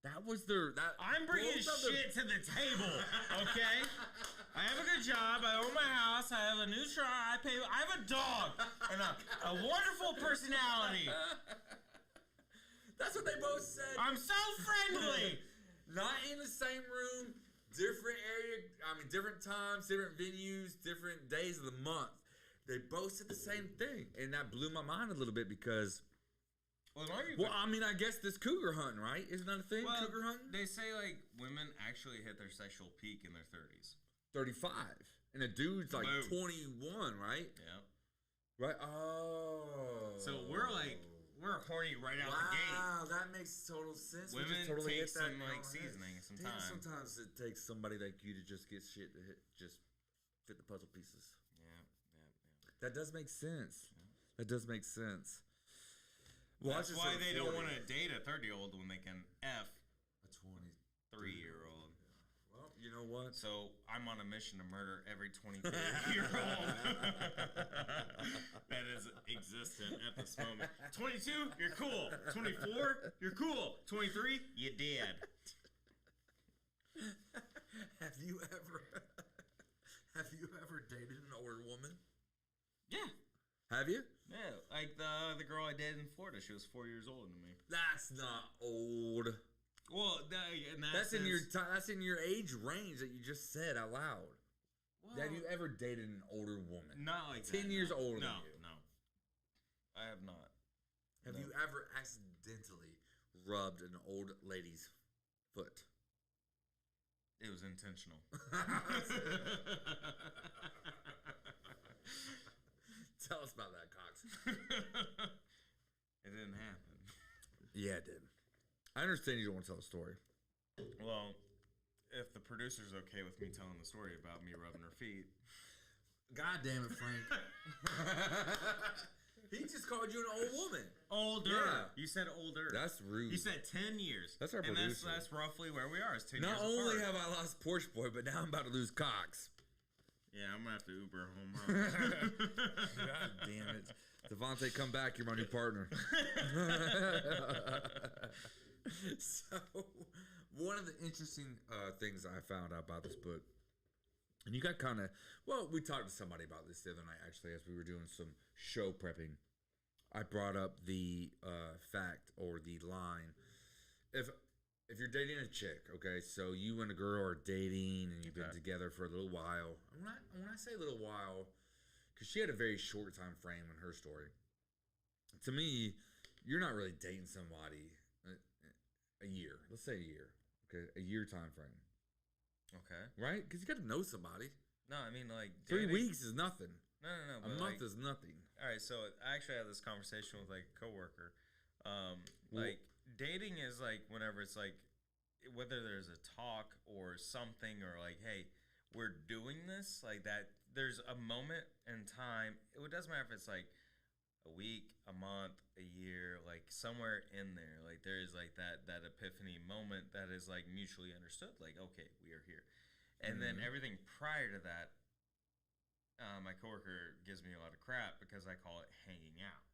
Speaker 3: That was I'm
Speaker 1: bringing shit to the table, okay? I have a good job. I own my house. I have a new truck. I have a dog and a wonderful personality.
Speaker 3: That's what they both said.
Speaker 1: I'm so friendly.
Speaker 3: Not in the same room, different area. Different times, different venues, different days of the month. They both said the same thing, and that blew my mind a little bit because. I guess this cougar hunting, right? Isn't that a thing?
Speaker 1: Well,
Speaker 3: cougar hunting?
Speaker 1: They say like women actually hit their sexual peak in their 30s.
Speaker 3: 35. And a dude's like 21, right?
Speaker 1: Yeah.
Speaker 3: Right? Oh.
Speaker 1: So we're horny right out the gate.
Speaker 3: Wow, that makes total sense.
Speaker 1: Women
Speaker 3: totally
Speaker 1: take some like seasoning sometimes.
Speaker 3: Sometimes it takes somebody like you to just get shit to just fit the puzzle pieces.
Speaker 1: Yeah.
Speaker 3: That does make sense. Yeah. That does make sense.
Speaker 1: Well, that's why they don't want to date a 30-year-old when they can F
Speaker 3: a 23-year-old.
Speaker 1: Yeah.
Speaker 3: Well, you know what?
Speaker 1: So I'm on a mission to murder every 23-year-old that is existent at this moment. 22, you're cool. 24, you're cool. 23, you dead.
Speaker 3: Have you ever dated an older woman?
Speaker 1: Yeah.
Speaker 3: Have you?
Speaker 1: Yeah, like the girl I dated in Florida, she was 4 years older than me.
Speaker 3: That's not old.
Speaker 1: Well,
Speaker 3: that's in your age range that you just said out loud. Well, have you ever dated an older woman?
Speaker 1: Not like
Speaker 3: 10 years older than you?
Speaker 1: No, I have not.
Speaker 3: Have you ever accidentally rubbed an old lady's foot?
Speaker 1: It was intentional.
Speaker 3: Tell us about that, Cox.
Speaker 1: It didn't happen.
Speaker 3: Yeah, it did. I understand you don't want to tell the story.
Speaker 1: Well, if the producer's okay with me telling the story about me rubbing her feet.
Speaker 3: God damn it, Frank. He just called you an old woman.
Speaker 1: Older.
Speaker 3: Yeah.
Speaker 1: You said older.
Speaker 3: That's rude.
Speaker 1: You said 10 years.
Speaker 3: That's our producer.
Speaker 1: And that's roughly where we are. It's 10
Speaker 3: Not
Speaker 1: years
Speaker 3: only
Speaker 1: apart.
Speaker 3: have I lost Porsche Boy, but now I'm about to lose Cox.
Speaker 1: Yeah, I'm going to have to Uber home.
Speaker 3: God damn it. Devontaii, come back. You're my new partner. So, one of the interesting things I found out about this book, and you got we talked to somebody about this the other night, actually, as we were doing some show prepping. I brought up the fact or the line, if you're dating a chick, okay, so you and a girl are dating and you've been together for a little while. And when I say a little while, because she had a very short time frame in her story. To me, you're not really dating somebody a year. Let's say a year, okay, a year time frame.
Speaker 1: Okay.
Speaker 3: Right? Because you got to know somebody.
Speaker 1: No, I mean like
Speaker 3: 3 weeks is nothing.
Speaker 1: No.
Speaker 3: A month is nothing.
Speaker 1: All right, so I actually had this conversation with like a coworker. Dating is like whenever it's like whether there's a talk or something, or like, hey, we're doing this, like that. There's a moment in time. It doesn't matter if it's like a week, a month, a year, like somewhere in there, like there is like that epiphany moment that is like mutually understood. Like, okay, we are here, and then everything prior to that. My coworker gives me a lot of crap because I call it hanging out.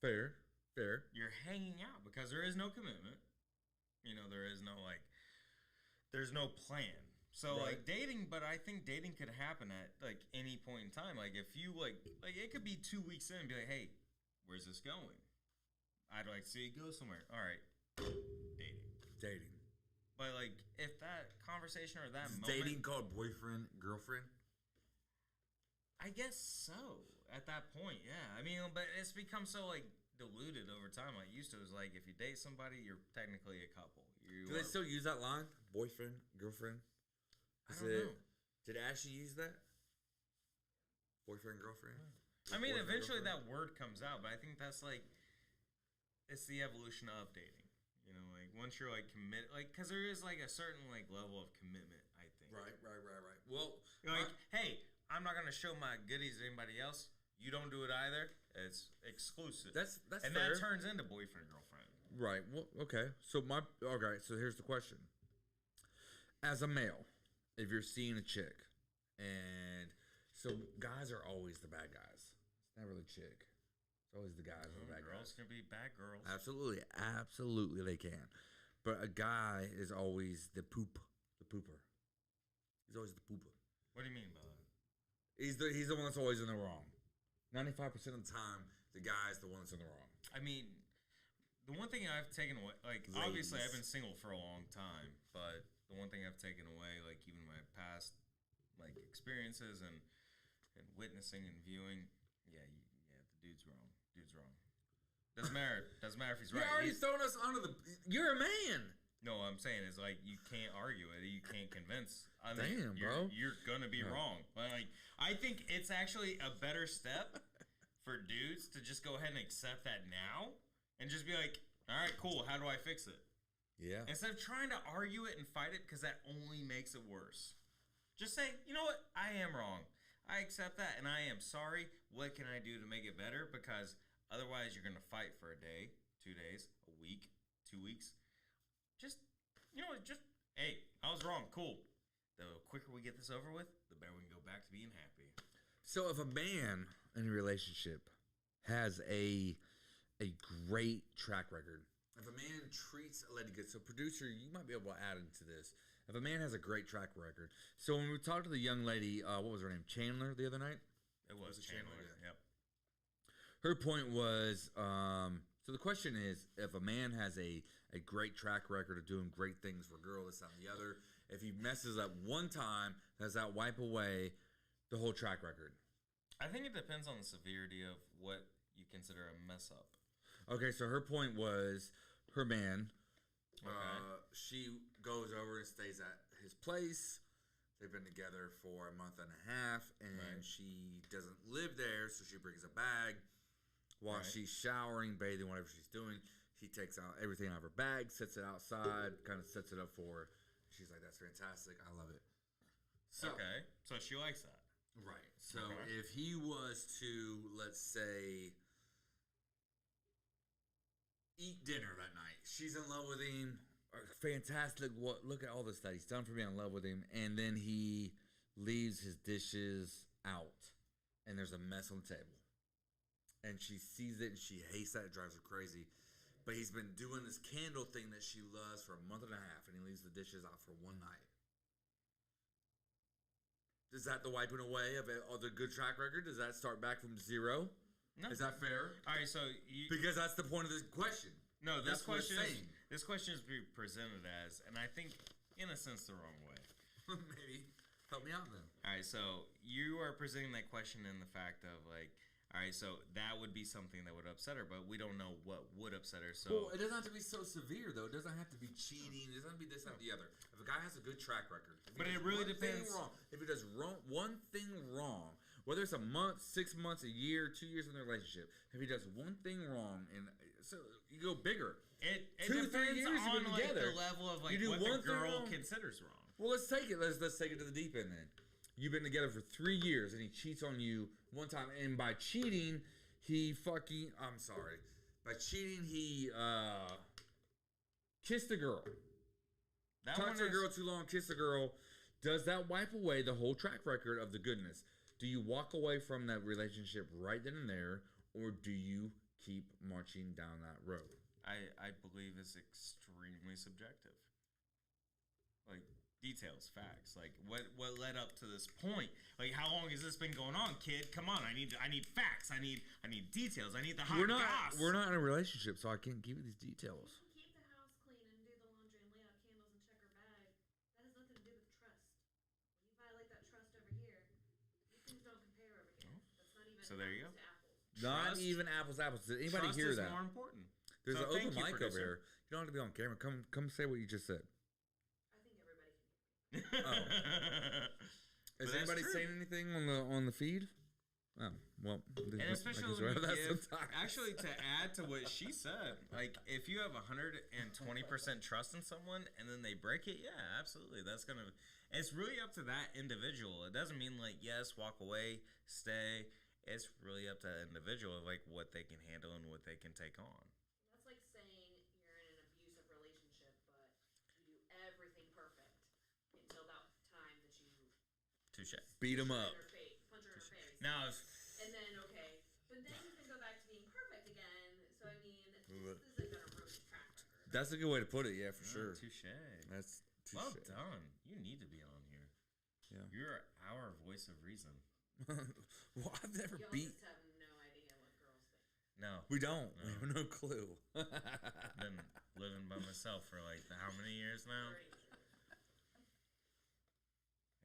Speaker 3: Fair.
Speaker 1: You're hanging out because there is no commitment. There is no there's no plan. So like dating, but I think dating could happen at like any point in time. Like if you like it could be 2 weeks in and be like, hey, where's this going? I'd like to see it go somewhere. All right, dating. But like if that conversation or that moment,
Speaker 3: dating called boyfriend, girlfriend?
Speaker 1: I guess so. At that point, yeah. I mean, but it's become so like diluted over time. Like used to, it was like if you date somebody, you're technically a couple.
Speaker 3: Do they still use that line? Boyfriend, girlfriend?
Speaker 1: I don't know.
Speaker 3: Did Ashley use that? Boyfriend, girlfriend?
Speaker 1: I mean,
Speaker 3: Boyfriend,
Speaker 1: eventually
Speaker 3: girlfriend?
Speaker 1: that word comes out, but I think that's like, it's the evolution of dating. Like once you're like committed, like, because there is like a certain like level of commitment, I think.
Speaker 3: Right. Well,
Speaker 1: like, hey, I'm not going to show my goodies to anybody else. You don't do it either. It's exclusive.
Speaker 3: That's
Speaker 1: and
Speaker 3: fair.
Speaker 1: That turns into boyfriend, girlfriend.
Speaker 3: Right. Well, okay. So here's the question. As a male, if you're seeing a chick, and so guys are always the bad guys. It's never the chick. It's always the guys are the bad
Speaker 1: girls
Speaker 3: guys.
Speaker 1: can be bad girls.
Speaker 3: Absolutely they can. But a guy is always the pooper. He's always the pooper.
Speaker 1: What do you mean by that?
Speaker 3: He's the one that's always in the wrong. 95% of the time, the guy's the one that's in the wrong.
Speaker 1: I mean, the one thing I've taken away, like, obviously I've been single for a long time, but the one thing I've taken away, like, even my past, like, experiences and witnessing and viewing, the dude's wrong. Doesn't matter if he's right.
Speaker 3: You're already throwing us under the... You're a man.
Speaker 1: No, what I'm saying is, like, you can't argue it. You can't convince.
Speaker 3: Damn, bro.
Speaker 1: You're going to be wrong. But, like, I think it's actually a better step for dudes to just go ahead and accept that now and just be like, all right, cool. How do I fix it?
Speaker 3: Yeah.
Speaker 1: Instead of trying to argue it and fight it, because that only makes it worse. Just say, you know what? I am wrong. I accept that, and I am sorry. What can I do to make it better? Because otherwise, you're going to fight for a day, 2 days, a week, 2 weeks. Just, hey, I was wrong. Cool. The quicker we get this over with, the better we can go back to being happy.
Speaker 3: So if a man in a relationship has a great track record, if a man treats a lady good, so producer, you might be able to add into this. If a man has a great track record, so when we talked to the young lady, what was her name, Chandler, the other night?
Speaker 1: It was Chandler,
Speaker 3: yeah.
Speaker 1: Yep.
Speaker 3: Her point was, so the question is, if a man has a great track record of doing great things for a girl, this, that, and the other, if he messes up one time, does that wipe away the whole track record?
Speaker 1: I think it depends on the severity of what you consider a mess up.
Speaker 3: Okay, so her point was, her man,
Speaker 1: Okay.
Speaker 3: she goes over and stays at his place. They've been together for a month and a half, and she doesn't live there, so she brings a bag. While she's showering, bathing, whatever she's doing, he takes out everything out of her bag, sets it outside, kind of sets it up for her. She's like, that's fantastic. I love it. So,
Speaker 1: okay. So she likes that.
Speaker 3: Right. So if he was to, let's say, eat dinner that night, she's in love with him. Fantastic. Look at all this that he's done for me. I'm in love with him. And then he leaves his dishes out, and there's a mess on the table. And she sees it, and she hates that. It drives her crazy. But he's been doing this candle thing that she loves for a month and a half, and he leaves the dishes out for one night. Is that the wiping away of the good track record? Does that start back from zero?
Speaker 1: No.
Speaker 3: Is that fair?
Speaker 1: All right, so
Speaker 3: Because that's the point of this question.
Speaker 1: No, this
Speaker 3: That's what it's
Speaker 1: question is
Speaker 3: saying.
Speaker 1: this question is being presented as, and I think in a sense the wrong way.
Speaker 3: Maybe. Help me out then.
Speaker 1: All right, so you are presenting that question in the fact of like, all right, so that would be something that would upset her, but we don't know what would upset her. So
Speaker 3: Well, it doesn't have to be so severe, though. It doesn't have to be cheating. It doesn't have to be this, that, and the other. If a guy has a good track record,
Speaker 1: But it really depends.
Speaker 3: If he does one thing wrong, whether it's a month, 6 months, a year, 2 years in the relationship, if he does one thing wrong, and So you go bigger.
Speaker 1: It
Speaker 3: 2 to 3
Speaker 1: depends
Speaker 3: years you've
Speaker 1: on
Speaker 3: been
Speaker 1: like
Speaker 3: together.
Speaker 1: the level of like
Speaker 3: You do
Speaker 1: what
Speaker 3: one
Speaker 1: the girl
Speaker 3: thing wrong.
Speaker 1: considers wrong.
Speaker 3: Well, let's take it. Let's take it to the deep end then. You've been together for 3 years and he cheats on you one time, and by cheating, he fucking. I'm sorry. By cheating, he kissed a girl.
Speaker 1: That
Speaker 3: Talked to a girl too long, kissed a girl. Does that wipe away the whole track record of the goodness? Do you walk away from that relationship right then and there, or do you keep marching down that road?
Speaker 1: I believe is extremely subjective. Like details, facts. Like what led up to this point? Like how long has this been going on, kid? Come on, I need facts. I need details. I need the hot goss.
Speaker 3: We're not in a relationship, so I can't give you these details.
Speaker 6: Keep the house clean and do the laundry and lay out candles and check her bag. That has nothing to do with trust. When you violate that trust over here, these things don't compare over here. That's not even
Speaker 1: So there you go.
Speaker 6: apples to apples.
Speaker 3: Not
Speaker 1: Trust-
Speaker 3: even apples to apples. Did anybody
Speaker 1: Trust
Speaker 3: hear
Speaker 1: is
Speaker 3: that?
Speaker 1: more important.
Speaker 3: There's
Speaker 1: So
Speaker 3: an
Speaker 1: thank
Speaker 3: open
Speaker 1: you,
Speaker 3: mic over
Speaker 1: producer.
Speaker 3: here. You don't have to be on camera. Come say what you just said.
Speaker 6: I think everybody can hear me.
Speaker 3: Is
Speaker 1: But that's
Speaker 3: anybody
Speaker 1: true.
Speaker 3: saying anything on the feed? Oh well,
Speaker 1: And especially
Speaker 3: I guess
Speaker 1: when you
Speaker 3: we'll have that
Speaker 1: give,
Speaker 3: sometimes.
Speaker 1: actually to add to what she said, like if you have 120% trust in someone and then they break it, yeah, absolutely. It's really up to that individual. It doesn't mean like, yes, walk away, stay. It's really up to that individual, like what they can handle and what they can take on.
Speaker 6: That's like saying you're in an abusive relationship, but you do everything perfect until that time that you
Speaker 1: Touche.
Speaker 3: Beat them up.
Speaker 6: punch her in her face.
Speaker 1: Now,
Speaker 6: And then, okay, but then you can go back to being perfect again. So, I mean, this isn't going to ruin the track record.
Speaker 3: That's a good way to put it. Yeah, for sure.
Speaker 1: touche.
Speaker 3: That's
Speaker 1: Well
Speaker 3: touche.
Speaker 1: done. You need to be on here.
Speaker 3: Yeah.
Speaker 1: You're our voice of reason.
Speaker 3: Well, I've never
Speaker 6: Y'all
Speaker 3: beat.
Speaker 6: just have no idea what girls think.
Speaker 1: No.
Speaker 3: We don't.
Speaker 1: No.
Speaker 3: We have no clue.
Speaker 1: Been living by myself for like how many years now?
Speaker 6: 30 years.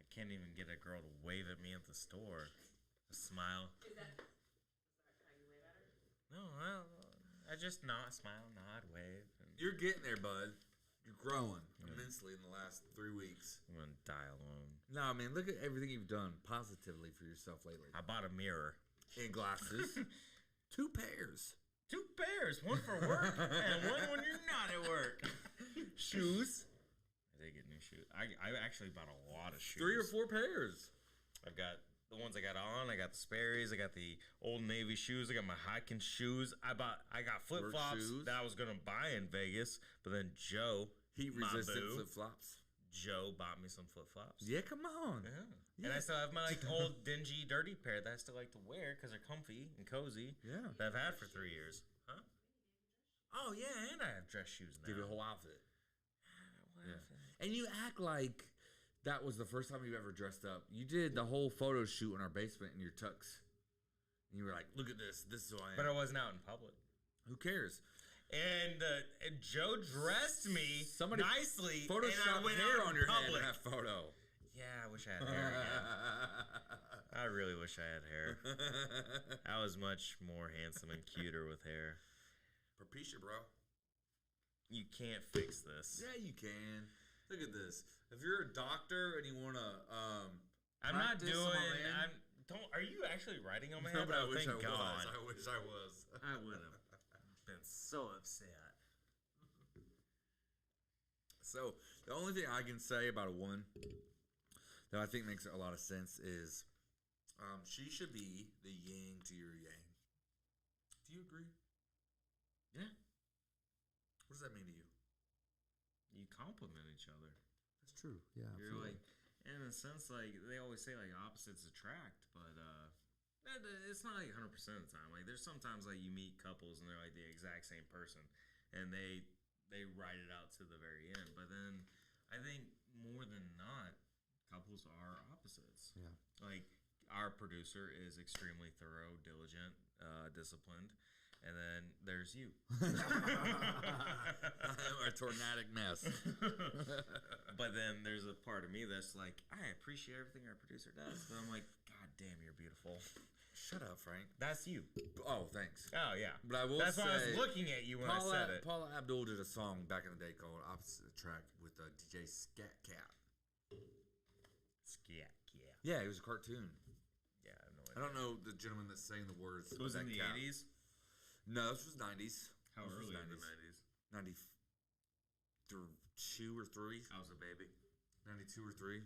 Speaker 1: I can't even get a girl to wave at me at the store. A smile.
Speaker 6: Is that how you wave at her?
Speaker 1: No, I just smile, nod, wave. And
Speaker 3: You're getting there, bud. You're growing immensely in the last 3 weeks.
Speaker 1: I'm gonna die alone.
Speaker 3: No, I mean, look at everything you've done positively for yourself lately.
Speaker 1: I bought a mirror.
Speaker 3: And glasses. 2 pairs.
Speaker 1: 2 pairs, one for work and one when you're not at work.
Speaker 3: Shoes.
Speaker 1: I did get new shoes. I actually bought a lot of shoes.
Speaker 3: 3 or 4 pairs.
Speaker 1: I've got the ones I got on. I got the Sperry's. I got the Old Navy shoes. I got my hiking shoes. I got flip flops
Speaker 3: shoes.
Speaker 1: that I was gonna buy in Vegas, but then Joe,
Speaker 3: Heat
Speaker 1: my
Speaker 3: resistant
Speaker 1: boo,
Speaker 3: flip flops.
Speaker 1: Joe bought me some flip flops.
Speaker 3: Yeah, come on.
Speaker 1: Yeah. And I still have my like old dingy dirty pair that I still like to wear because they're comfy and cozy.
Speaker 3: Yeah.
Speaker 1: That I've had for 3 years. Huh? Oh yeah, and I have dress shoes now.
Speaker 3: Give you a whole outfit.
Speaker 1: Yeah.
Speaker 3: And you act like that was the first time you ever dressed up. You did the whole photo shoot in our basement in your tux. And you were like, look at this. This is who I am.
Speaker 1: But I wasn't out in public.
Speaker 3: Who cares?
Speaker 1: And Joe dressed me
Speaker 3: Somebody
Speaker 1: nicely. and I
Speaker 3: Photoshop
Speaker 1: went
Speaker 3: hair
Speaker 1: out
Speaker 3: on
Speaker 1: in
Speaker 3: your head
Speaker 1: public.
Speaker 3: in that photo.
Speaker 1: Yeah, I wish I had hair again. I really wish I had hair. I was much more handsome and cuter with hair.
Speaker 3: Propecia, bro.
Speaker 1: You can't fix this.
Speaker 3: Yeah, you can. Look at this. If you're a doctor and you want to,
Speaker 1: I'm not
Speaker 3: practice on my man.
Speaker 1: man. Are you actually writing on my
Speaker 3: no,
Speaker 1: head?
Speaker 3: but I
Speaker 1: Oh,
Speaker 3: wish I
Speaker 1: thank God.
Speaker 3: was. I wish I was.
Speaker 1: I would have been so upset.
Speaker 3: So the only thing I can say about a woman that I think makes a lot of sense is she should be the yin to your yang. Do you agree?
Speaker 1: Yeah.
Speaker 3: What does that mean to you?
Speaker 1: You complement each other.
Speaker 3: That's true. Yeah,
Speaker 1: You're like, in a sense, like they always say, like opposites attract, but it's not like 100% of the time. Like there's sometimes like you meet couples and they're like the exact same person, and they ride it out to the very end. But then I think more than not, couples are opposites.
Speaker 3: Yeah.
Speaker 1: Like our producer is extremely thorough, diligent, disciplined. And then there's you.
Speaker 3: Our tornadic mess.
Speaker 1: But then there's a part of me that's like, I appreciate everything our producer does. But I'm like, God damn, you're beautiful.
Speaker 3: Shut up, Frank.
Speaker 1: That's you.
Speaker 3: Oh, thanks.
Speaker 1: Oh, yeah.
Speaker 3: But I will
Speaker 1: That's
Speaker 3: say,
Speaker 1: why I was looking at you when I said it.
Speaker 3: Paula Abdul did a song back in the day called Opposite Attract with DJ Scat Cat.
Speaker 1: Scat, yeah.
Speaker 3: Yeah, it was a cartoon.
Speaker 1: Yeah, I have no
Speaker 3: I
Speaker 1: idea.
Speaker 3: don't know the gentleman that's saying the words.
Speaker 1: It was
Speaker 3: of
Speaker 1: in
Speaker 3: that
Speaker 1: the
Speaker 3: cat.
Speaker 1: 80s?
Speaker 3: No, this was 90s.
Speaker 1: How
Speaker 3: This was
Speaker 1: early in the
Speaker 3: 90s? 92 or 3.
Speaker 1: I was a baby.
Speaker 3: 92 or 3.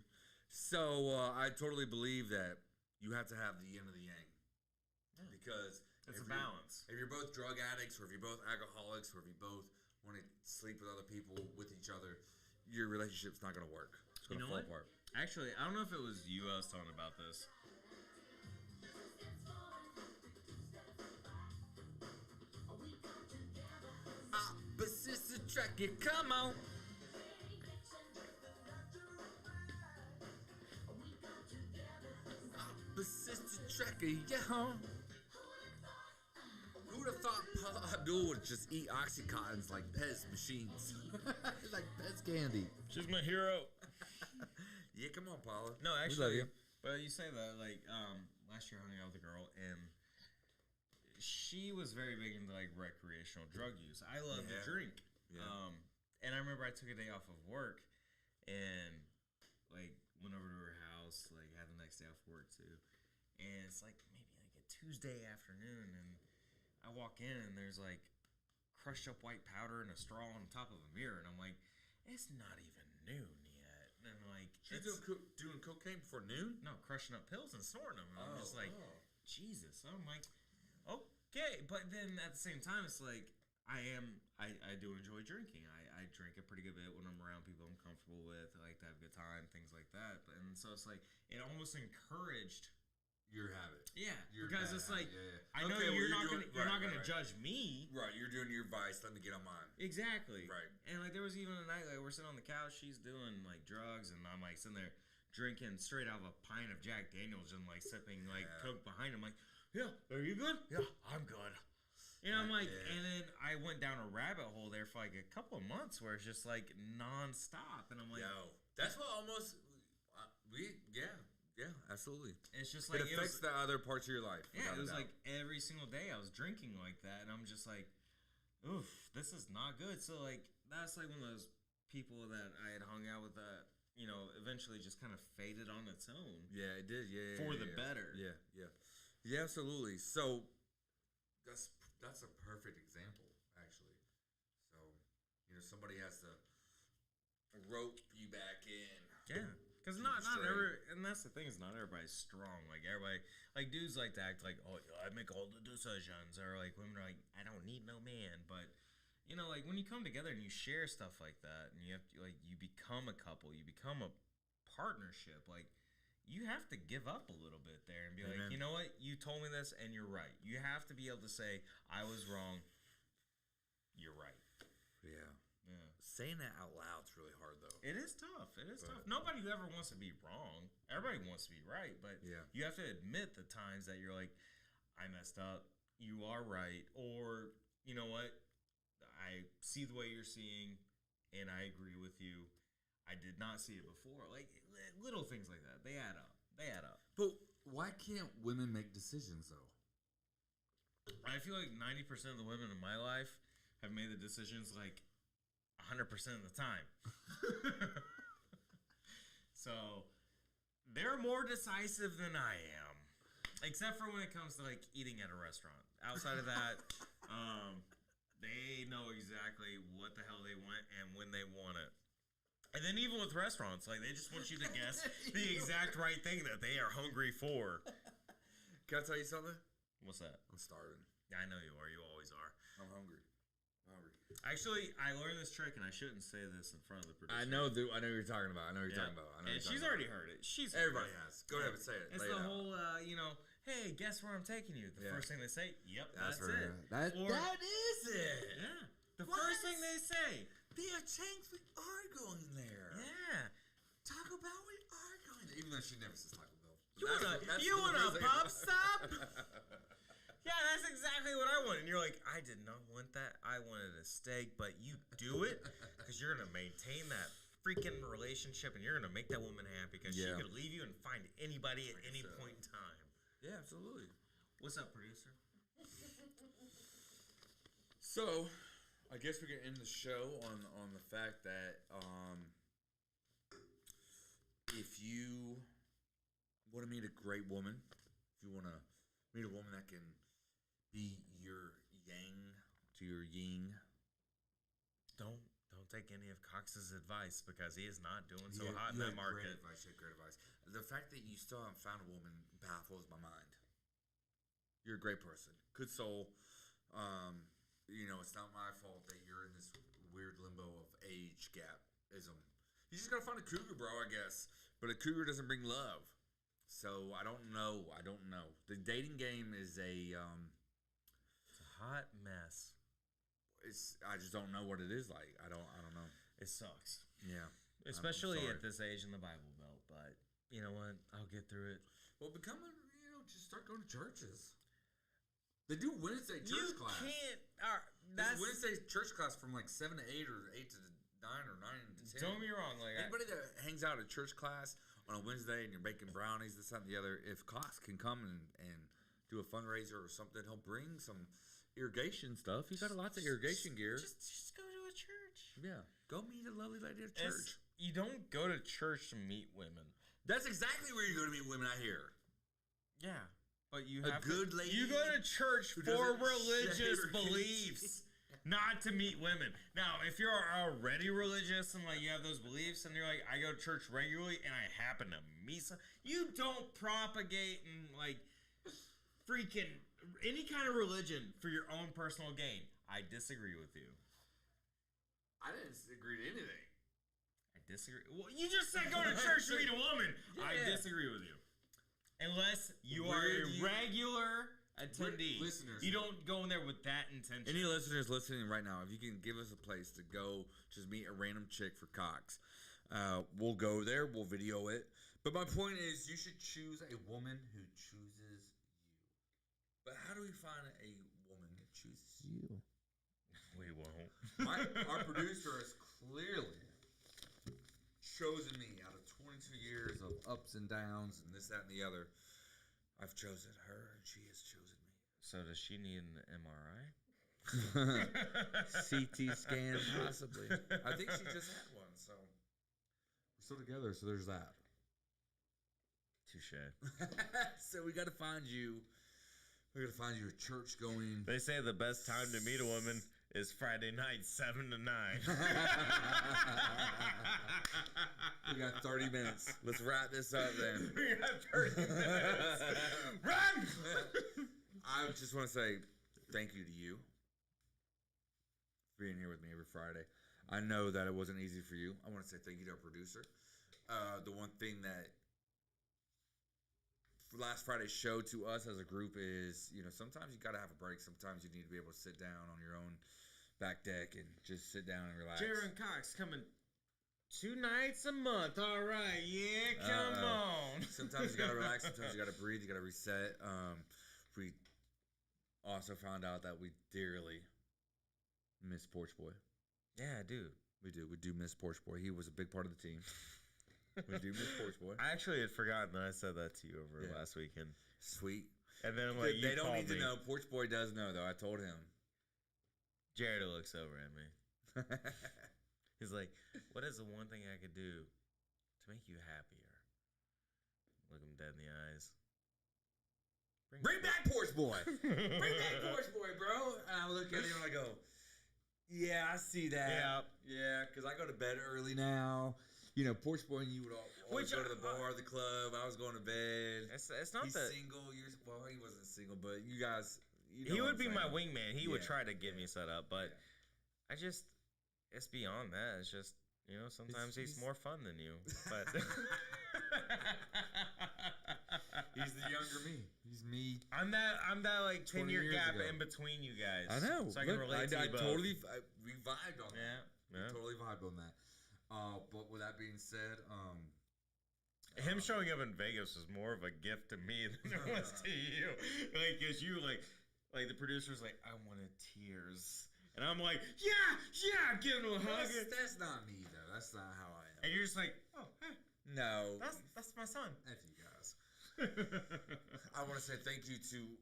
Speaker 3: So I totally believe that you have to have the yin and the yang. Because
Speaker 1: It's a
Speaker 3: if
Speaker 1: balance.
Speaker 3: If you're both drug addicts, or if you're both alcoholics, or if you both want to sleep with other people, with each other, your relationship's not going to work. It's going to fall apart.
Speaker 1: Actually, I don't know if it was you I was talking about this.
Speaker 3: Opposites attract you, come on. Opposites attract you, yeah. Who would have thought Paula Abdul would just eat Oxycontins like Pez machines? Like Pez candy.
Speaker 1: She's my hero.
Speaker 3: Yeah, come on, Paula.
Speaker 1: No,
Speaker 3: We
Speaker 1: actually,
Speaker 3: love you.
Speaker 1: but you say that, like, last year I hung out with a girl, and she was very big into, like, recreational drug use. I love to drink.
Speaker 3: Yeah.
Speaker 1: And I remember I took a day off of work, and, like, went over to her house, like, had the next day off work, too. And it's, like, maybe, like, a Tuesday afternoon, and I walk in, and there's, like, crushed up white powder and a straw on top of a mirror, and I'm like, it's not even noon yet. And, like,
Speaker 3: She's
Speaker 1: it's...
Speaker 3: doing cocaine before noon?
Speaker 1: No, crushing up pills and snorting them. And I'm just like, Jesus. I'm like, okay. But then at the same time, it's like, I do enjoy drinking. I drink a pretty good bit when I'm around people I'm comfortable with. I like to have a good time, things like that. But, and so it's like, it almost encouraged
Speaker 3: Your habit.
Speaker 1: Yeah,
Speaker 3: Your
Speaker 1: because
Speaker 3: bad
Speaker 1: it's like,
Speaker 3: habit.
Speaker 1: I know
Speaker 3: Okay, well,
Speaker 1: you're not
Speaker 3: doing-
Speaker 1: gonna
Speaker 3: right.
Speaker 1: judge me.
Speaker 3: Right, you're doing your vice. Let me get on mine.
Speaker 1: Exactly.
Speaker 3: Right.
Speaker 1: And like there was even a night like we're sitting on the couch, she's doing like drugs, and I'm like sitting there drinking straight out of a pint of Jack Daniels and like sipping like Coke behind him. Like, yeah, are you good? Yeah, I'm good. You know, I'm like, and then I went down a rabbit hole there for like a couple of months where it's just like nonstop, and I'm like,
Speaker 3: Yo, that's what almost yeah, absolutely.
Speaker 1: it's just like
Speaker 3: It affects the other parts of your life.
Speaker 1: Yeah,
Speaker 3: without
Speaker 1: it was
Speaker 3: a doubt.
Speaker 1: like every single day I was drinking like that, and I'm just like, oof, this is not good. So like that's like one of those people that I had hung out with that, you know, eventually just kind of faded on its own.
Speaker 3: Yeah, it did. Yeah,
Speaker 1: For
Speaker 3: yeah,
Speaker 1: the
Speaker 3: yeah.
Speaker 1: better.
Speaker 3: Yeah, absolutely. So that's a perfect example, actually. So somebody has to rope you back in.
Speaker 1: Yeah. Because
Speaker 3: Keep
Speaker 1: not
Speaker 3: it straight.
Speaker 1: every, and that's the thing, is not everybody's strong. Like everybody, like dudes like to act like, oh, I make all the decisions, or like women are like, I don't need no man. But you know, like when you come together and you share stuff like that, and you have to, like, you become a couple, you become a partnership. Like you have to give up a little bit there and be like, you know what, you told me this, and you're right. You have to be able to say, I was wrong. You're right.
Speaker 3: Yeah.
Speaker 1: Yeah.
Speaker 3: Saying that out loud's really hard, though.
Speaker 1: It is tough. It is tough. Nobody ever wants to be wrong. Everybody wants to be right, but you have to admit the times that you're like, I messed up. You are right. Or, you know what? I see the way you're seeing, and I agree with you. I did not see it before. Like, little things like that. They add up.
Speaker 3: But why can't women make decisions, though?
Speaker 1: I feel like 90% of the women in my life have made the decisions, like, 100% of the time. So they're more decisive than I am, except for when it comes to like eating at a restaurant. Outside of that, they know exactly what the hell they want and when they want it. And then even with restaurants, like they just want you to guess the exact right thing that they are hungry for.
Speaker 3: Can I tell you something?
Speaker 1: What's that?
Speaker 3: I'm starving.
Speaker 1: Yeah, I know you are. You always are.
Speaker 3: I'm hungry.
Speaker 1: Actually, I learned this trick, and I shouldn't say this in front of the producer.
Speaker 3: I know what you're talking about.
Speaker 1: And she's already heard it.
Speaker 3: Everybody has. Go ahead and say it.
Speaker 1: It's
Speaker 3: Lay
Speaker 1: the
Speaker 3: it out.
Speaker 1: whole, hey, guess where I'm taking you? The first thing they say, yep, that's
Speaker 3: where-
Speaker 1: it.
Speaker 3: That is it.
Speaker 1: Yeah. The first thing they say.
Speaker 3: They have changed. We are going there.
Speaker 1: Yeah.
Speaker 3: Taco Bell, we are going there. Even though she never says Taco Bell.
Speaker 1: You want a pop stop? Yeah, that's exactly what I wanted. And you're like, I did not want that. I wanted a steak, but you do it because you're going to maintain that freaking relationship, and you're going to make that woman happy because she could leave you and find anybody at any point in time.
Speaker 3: Yeah, absolutely.
Speaker 1: What's up, producer?
Speaker 3: So, I guess we can end the show on the fact that if you want to meet a great woman, if you want to meet a woman that can be your yang to your yin.
Speaker 1: Don't take any of Cox's advice because he is not doing so
Speaker 3: You-
Speaker 1: hot in
Speaker 3: you
Speaker 1: that
Speaker 3: had
Speaker 1: market.
Speaker 3: Great advice. You had great advice. The fact that you still haven't found a woman baffles my mind. You're a great person, good soul. It's not my fault that you're in this weird limbo of age gapism. You just gotta find a cougar, bro, I guess. But a cougar doesn't bring love. So I don't know. The dating game is
Speaker 1: It's a hot mess.
Speaker 3: I just don't know what it is like. I don't know.
Speaker 1: It sucks.
Speaker 3: Yeah.
Speaker 1: Especially
Speaker 3: sorry.
Speaker 1: at this age in the Bible Belt. But you know what? I'll get through it.
Speaker 3: Well, just start going to churches. They do Wednesday church class.
Speaker 1: You can't.
Speaker 3: That's Wednesday church class from like 7 to 8 or 8 to 9 or 9 to 10.
Speaker 1: Don't get me wrong. Like
Speaker 3: Anybody that hangs out at church class on a Wednesday and you're baking brownies, this, that, and the other, if Cox can come and do a fundraiser or something, he'll bring some irrigation stuff. He's got lots of irrigation gear.
Speaker 1: Just go to a church.
Speaker 3: Yeah. Go meet a lovely lady at church.
Speaker 1: You don't go to church to meet women.
Speaker 3: That's exactly where you go to meet women, I hear.
Speaker 1: Yeah. But you
Speaker 3: A
Speaker 1: have
Speaker 3: good lady
Speaker 1: You go to church
Speaker 3: who
Speaker 1: for
Speaker 3: doesn't
Speaker 1: religious
Speaker 3: share her
Speaker 1: beliefs, not to meet women. Now, if you're already religious and like you have those beliefs, and you're like, I go to church regularly, and I happen to meet some, you don't propagate and like freaking any kind of religion for your own personal gain. I disagree with you.
Speaker 3: I didn't agree to anything.
Speaker 1: I disagree. Well, you just said go to church to meet a woman. I disagree with you. Unless you are a regular attendee.
Speaker 3: Listeners.
Speaker 1: You don't go in there with that intention.
Speaker 3: Any listeners listening right now, if you can give us a place to go just meet a random chick for Cox, we'll go there. We'll video it. But my point is, you should choose a woman who chooses you. But how do we find a woman who chooses you?
Speaker 1: We won't.
Speaker 3: Our producer has clearly chosen me out of 22 years of ups and downs and this, that, and the other. I've chosen her, and she has chosen me.
Speaker 1: So does she need an MRI?
Speaker 3: CT scan, possibly. I think she just had one, so we're still together. So there's that.
Speaker 1: Touche.
Speaker 3: So we got to find you. We got to find you a church going.
Speaker 1: They say the best time to meet a woman is Friday night, 7 to 9.
Speaker 3: We got 30 minutes. Let's wrap this up then.
Speaker 1: We got 30 minutes. Run!
Speaker 3: I just want to say thank you to you for being here with me every Friday. I know that it wasn't easy for you. I want to say thank you to our producer. The one thing that last Friday's show to us as a group is, sometimes you got to have a break. Sometimes you need to be able to sit down on your own back deck and just sit down and relax.
Speaker 1: Jrod and Cox coming 2 nights a month. All right. Yeah, come on.
Speaker 3: Sometimes you got to relax. Sometimes you got to breathe. You got to reset. We also found out that we dearly miss Porch Boy.
Speaker 1: Yeah, dude.
Speaker 3: We do. We do miss Porch Boy. He was a big part of the team. We do miss Porch Boy.
Speaker 1: I actually had forgotten that I said that to you over last weekend.
Speaker 3: Sweet.
Speaker 1: And then like
Speaker 3: They don't need to know. Porch Boy does know, though. I told him.
Speaker 1: Jared looks over at me. He's like, what is the one thing I could do to make you happier? Look him dead in the eyes.
Speaker 3: Bring back Porch Boy. Bring back Porch Boy, bro. And I look at him and I go, yeah, I see that. Yeah, because I go to bed early now. Porch Boy and you would always go to the bar, the club. I was going to bed.
Speaker 1: It's not
Speaker 3: He's
Speaker 1: that
Speaker 3: single. Well, he wasn't single, but you guys.
Speaker 1: He would be my wingman. He would try to get me set up, but it's beyond that. It's just sometimes he's more fun than you. But
Speaker 3: he's the younger me. He's me.
Speaker 1: I'm that like 10-year gap
Speaker 3: ago.
Speaker 1: in between you guys.
Speaker 3: I know.
Speaker 1: So I can relate to you both.
Speaker 3: We vibed on that.
Speaker 1: Yeah.
Speaker 3: We totally vibed on that. But with that being said,
Speaker 1: him showing up in Vegas was more of a gift to me than it was to you. Like, cause you like the producer's like, I wanted tears, and I'm like, yeah, giving him a hug.
Speaker 3: That's not me though. That's not how I am.
Speaker 1: And you're just like, oh, hey,
Speaker 3: no,
Speaker 1: that's my son.
Speaker 3: F you guys. I want to say thank you to.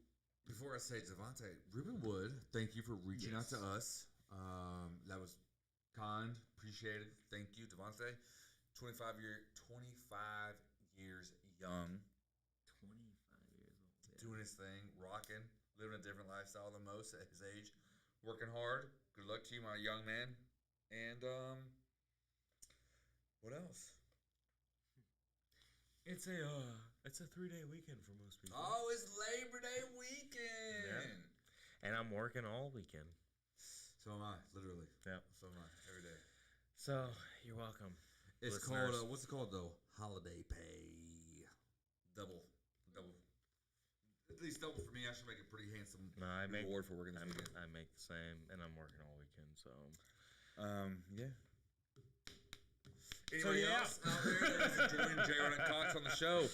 Speaker 3: Before I say Devontaii, Ruben Wood, thank you for reaching out to us. That was kind, appreciated. Thank you, Devontaii. 25 years young.
Speaker 2: 25 years old. Yeah.
Speaker 3: Doing his thing, rocking, living a different lifestyle than most at his age. working hard. Good luck to you, my young man. And what else?
Speaker 1: It's a 3-day weekend for most people.
Speaker 3: Oh, it's Labor Day weekend.
Speaker 1: Yeah. And I'm working all weekend.
Speaker 3: So am I, literally.
Speaker 1: Yeah.
Speaker 3: So am I, every day.
Speaker 1: So you're welcome.
Speaker 3: It's
Speaker 1: listeners.
Speaker 3: called, what's it called though? Holiday pay. Double. At least double for me. I should make a pretty handsome reward for working this weekend.
Speaker 1: I make the same, and I'm working all weekend, so.
Speaker 3: Yeah. Anybody else out there that is enjoying Jrod and Cox on the show?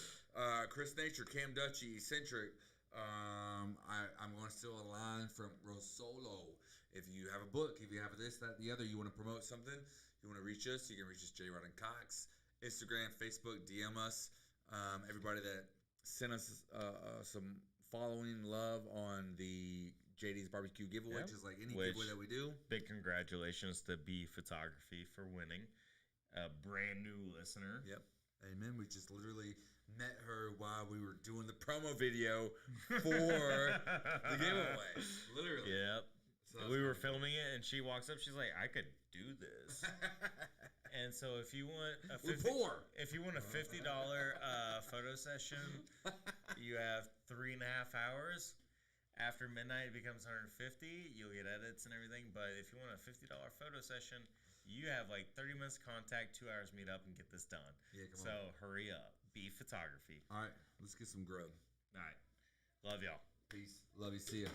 Speaker 3: Chris Nature, Cam Dutchy, Eccentric. I'm going to steal a line from Rosolo. If you have a book, if you have this, that, the other, you want to promote something, you want to reach us, you can reach us Jrod and Cox. Instagram, Facebook, DM us. Everybody that sent us some following love on the JD's Barbecue giveaway, just like any giveaway that we do.
Speaker 1: Big congratulations to B Photography for winning. A brand new listener.
Speaker 3: Yep. Amen. We just literally met her while we were doing the promo video for the giveaway. Literally.
Speaker 1: Yep.
Speaker 3: So
Speaker 1: we were filming it, and she walks up. She's like, "I could do this." And so, if you want a $50 photo session, you have 3.5 hours. After midnight, it becomes $150. You'll get edits and everything. But if you want a $50 photo session, you have like 30 minutes contact, 2 hours meet up, and get this done.
Speaker 3: Yeah, come
Speaker 1: so
Speaker 3: on.
Speaker 1: hurry up. Be Photography.
Speaker 3: All right, let's get some grub.
Speaker 1: All right. Love y'all.
Speaker 3: Peace. Love you. See ya.